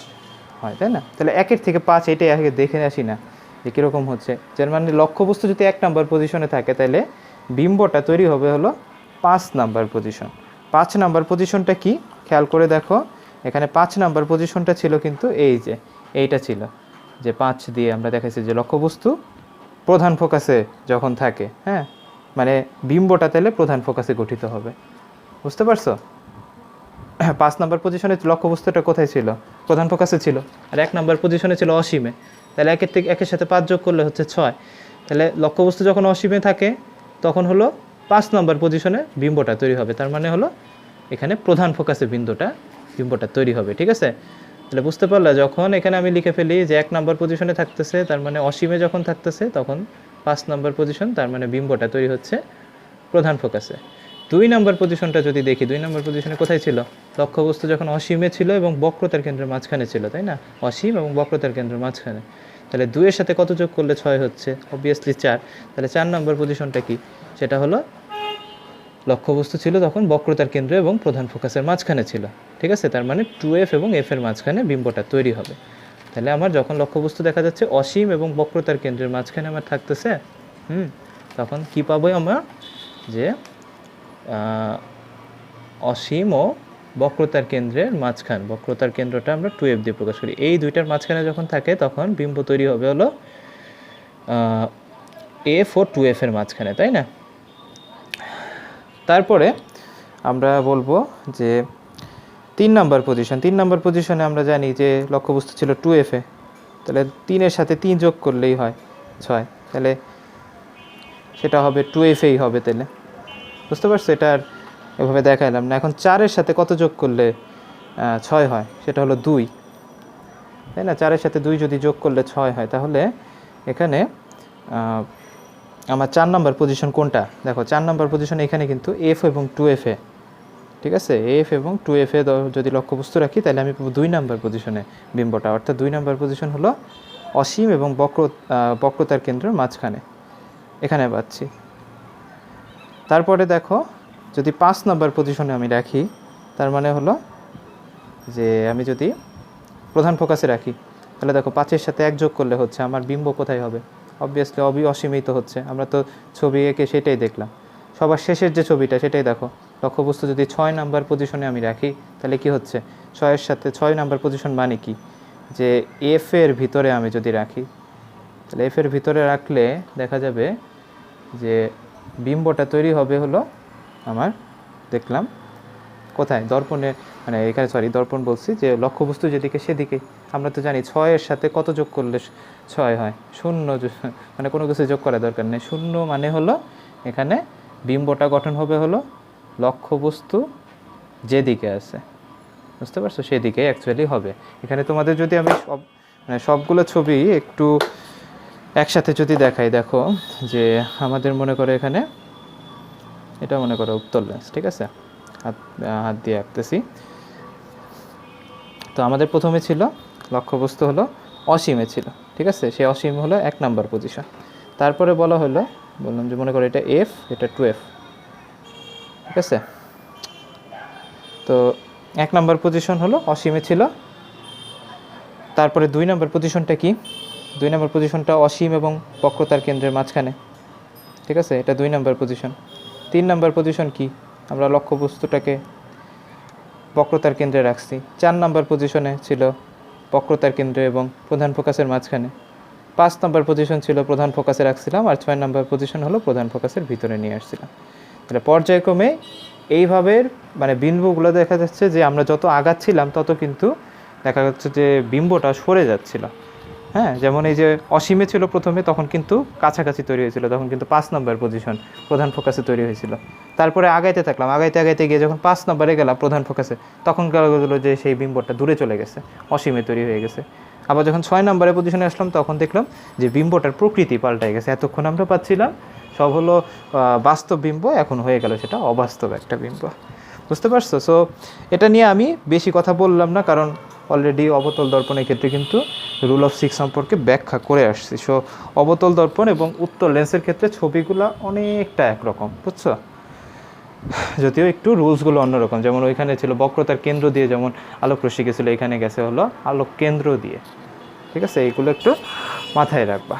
হয়, তাই না? তাহলে 1-এর থেকে 5, এটাই আগে দেখে আসি না যে কীরকম হচ্ছে। যার মানে লক্ষ্যবস্তু যদি 1 নাম্বার পজিশনে থাকে, তাহলে বিম্বটা তৈরি হবে হলো 5 নাম্বার পজিশন। 5 নাম্বার পজিশনটা কি খেয়াল করে দেখো, এখানে 5 নাম্বার পজিশনটা ছিল কিন্তু এইটা ছিল, যে 5 দিয়ে আমরা দেখাইছি যে লক্ষ্যবস্তু প্রধান ফোকাসে যখন থাকে, হ্যাঁ, মানে বিম্বটা তাহলে প্রধান ফোকাসে গঠিত হবে। বুঝতে পারছো? 5 নাম্বার পজিশনে লক্ষ্যবস্তুটা কোথায় ছিল? প্রধান ফোকাসে ছিল, আর 1 নাম্বার পজিশনে ছিল অসীমে। তাহলে একের সাথে 5 যোগ করলে হচ্ছে 6। তাহলে লক্ষ্যবস্তু যখন অসীমে থাকে তখন হলো 5 নাম্বার পজিশনে বিম্বটা তৈরি হবে। তার মানে হলো এখানে প্রধান ফোকাসে বিম্বটা তৈরি হবে। ঠিক আছে, তাহলে বুঝতে পারলে যখন এখানে আমি লিখে ফেলি যে 1 নাম্বার পজিশনে থাকতেছে, তার মানে অসীমে যখন থাকতেছে তখন 5 নাম্বার পজিশন, তার মানে বিম্বটা তৈরি হচ্ছে প্রধান ফোকাসে। 2 নাম্বার পজিশনটা যদি দেখি, 2 নাম্বার পজিশনে কোথায় ছিল? লক্ষ্যবস্তু যখন অসীমে ছিল এবং বক্রতার কেন্দ্রের মাঝখানে ছিল, তাই না? অসীম এবং বক্রতার কেন্দ্রের মাঝখানে। তাহলে 2 এর সাথে কত যোগ করলে 6 হচ্ছে? অবভিয়াসলি 4। তাহলে 4 নাম্বার পজিশনটা কি? সেটা হলো লক্ষ্যবস্তু ছিল তখন বক্রতার কেন্দ্র এবং প্রধান ফোকাসের মাঝখানে ছিল। ঠিক আছে, তার মানে 2F এবং F এর মাঝখানে বিম্বটা তৈরি হবে। তাহলে আমার যখন লক্ষ্যবস্তু দেখা যাচ্ছে অসীম এবং বক্রতার কেন্দ্রের মাঝখানে আমার থাকতেছে, তখন কি পাবো আমরা? যে অসীম ও বক্রতার কেন্দ্রের মাঝখান, বক্রতার কেন্দ্রটা আমরা 2F দিয়ে প্রকাশ করি। এই দুইটার মাঝখানে যখন থাকে তখন বিম্ব তৈরি হবে হলো F ও 2F এর মাঝখানে, তাই না? তারপরে আমরা বলবো যে 3 নাম্বার পজিশনে আমরা জানি যে লক্ষ্যবস্তু ছিল 2F এ, তাহলে 3 এর সাথে 3 যোগ করলেই হয় 6, তাহলে সেটা হবে 2F এই হবে। তাহলে বুঝতে পারছো, এটা আর এভাবে দেখাইলাম না। এখন 4 এর সাথে কত যোগ করলে 6 হয়? সেটা হলো 2, তাই না? 4 এর সাথে 2 যদি যোগ করলে 6 হয়, তাহলে এখানে আমার 4 নাম্বার পজিশন কোনটা? দেখো 4 নাম্বার পজিশন এখানে কিন্তু F এবং 2F এ, ঠিক আছে? F এবং 2F এ যদি লক্ষ্যবস্তু রাখি তাহলে আমি পাবো 2 নাম্বার পজিশনে বিম্বটা, অর্থাৎ 2 নাম্বার পজিশন হলো অসীম এবং বক্রতার কেন্দ্রের মাঝখানে, এখানে পাচ্ছি। তারপরে দেখো যদি 5 নাম্বার পজিশনে আমি রাখি, তার মানে হলো যে আমি যদি প্রধান ফোকাসে রাখি, তাহলে দেখো 5 এর সাথে 1 যোগ করলে হচ্ছে আমার বিম্ব কোথায় হবে? অবভিয়াসলি অসীমেই তো হচ্ছে, আমরা তো ছবি এঁকে সেটাই দেখলাম। সবার শেষের যে ছবিটা সেটাই দেখো, লক্ষ্যবস্তু যদি 6 নাম্বার পজিশনে আমি রাখি তাহলে কি হচ্ছে? 6 এর সাথে 6 নাম্বার পজিশন মানে কি? যে F এর ভিতরে আমি যদি রাখি, তাহলে F এর ভিতরে রাখলে দেখা যাবে যে বিম্বটা তৈরি হবে হলো আমার, দেখলাম কোথায়? দর্পণে, মানে এখানে দর্পণ বলছি, যে লক্ষ্যবস্তু যেদিকে সেদিকেই। আমরা তো জানি 6 এর সাথে কত যোগ করলে 6 হয়? 0, মানে কোনো কিছু যোগ করার দরকার নেই। 0 মানে হলো এখানে বিম্বটা গঠন হবে হলো লক্ষ্যবস্তু যেদিকে আছে, বুঝতে পারছো? সেদিকে অ্যাকচুয়ালি হবে। এখানে তোমাদের যদি আমি সবগুলো ছবি একটু একসাথে যদি দেখাই, দেখো যে আমাদের মনে করো এখানে এটা মনে করো উত্তল লেন্স, ঠিক আছে? হাত দিয়ে আঁকতেছি। তো আমাদের প্রথমে ছিল লক্ষ্যবস্তু হলো অসীমে ছিল, ঠিক আছে? সেই অসীম হলো 1 নাম্বার পজিশন। তারপরে বললাম যে মনে করো এটা F, এটা 2F, ঠিক আছে? তো 1 নাম্বার পজিশন হলো অসীমে ছিল। তারপরে 2 নাম্বার পজিশনটা কি? 2 নাম্বার পজিশনটা অসীম এবং বক্রতার কেন্দ্রের মাঝখানে, ঠিক আছে? এটা 2 নাম্বার পজিশন। 3 নাম্বার পজিশন কি? আমরা লক্ষ্যবস্তুটাকে বক্রতার কেন্দ্রে রাখছি। 4 নাম্বার পজিশনে ছিল বক্রতার কেন্দ্রে এবং প্রধান ফোকাসের মাঝখানে। 5 নাম্বার পজিশন ছিল প্রধান ফোকাসে রাখছিলাম, আর 6 নাম্বার পজিশন হলো প্রধান ফোকাসের ভিতরে নিয়ে আসছিলাম। তাহলে পর্যায়ক্রমে এইভাবে মানে বিম্বগুলো দেখা যাচ্ছে যে আমরা যত আগাচ্ছিলাম তত কিন্তু দেখা যাচ্ছে যে বিম্বটা সরে যাচ্ছিল। হ্যাঁ, যেমন এই যে অসীমে ছিল প্রথমে, তখন কিন্তু কাছাকাছি তৈরি হয়েছিল, তখন কিন্তু 5 নাম্বার পজিশন প্রধান ফোকাসে তৈরি হয়েছিল। তারপরে আগাইতে থাকলাম, আগাইতে গিয়ে যখন 5 নাম্বারে গেলাম প্রধান ফোকাসে, তখন গেলো যে সেই বিম্বটা দূরে চলে গেছে, অসীমে তৈরি হয়ে গেছে। আবার যখন 6 নাম্বারের পজিশনে আসলাম তখন দেখলাম যে বিম্বটার প্রকৃতি পাল্টায় গেছে। এতক্ষণ আমরা পাচ্ছিলাম সব হলো বাস্তব বিম্ব, এখন হয়ে গেল সেটা অবাস্তব একটা বিম্ব, বুঝতে পারছো? সো এটা নিয়ে আমি বেশি কথা বললাম না, কারণ অলরেডি অবতল দর্পণের ক্ষেত্রে কিন্তু রুল অফ 6 সম্পর্কে ব্যাখ্যা করে আসছি। সো অবতল দর্পণ এবং উত্তল লেন্সের ক্ষেত্রে ছবিগুলো অনেকটা একরকম, বুঝছো? যদিও একটু রুলসগুলো অন্যরকম। যেমন ওইখানে ছিল বক্রতার কেন্দ্র দিয়ে যেমন আলোক রশ্মি গেছিলো, এখানে গেছে হলো আলোক কেন্দ্র দিয়ে, ঠিক আছে? এইগুলো একটু মাথায় রাখবা।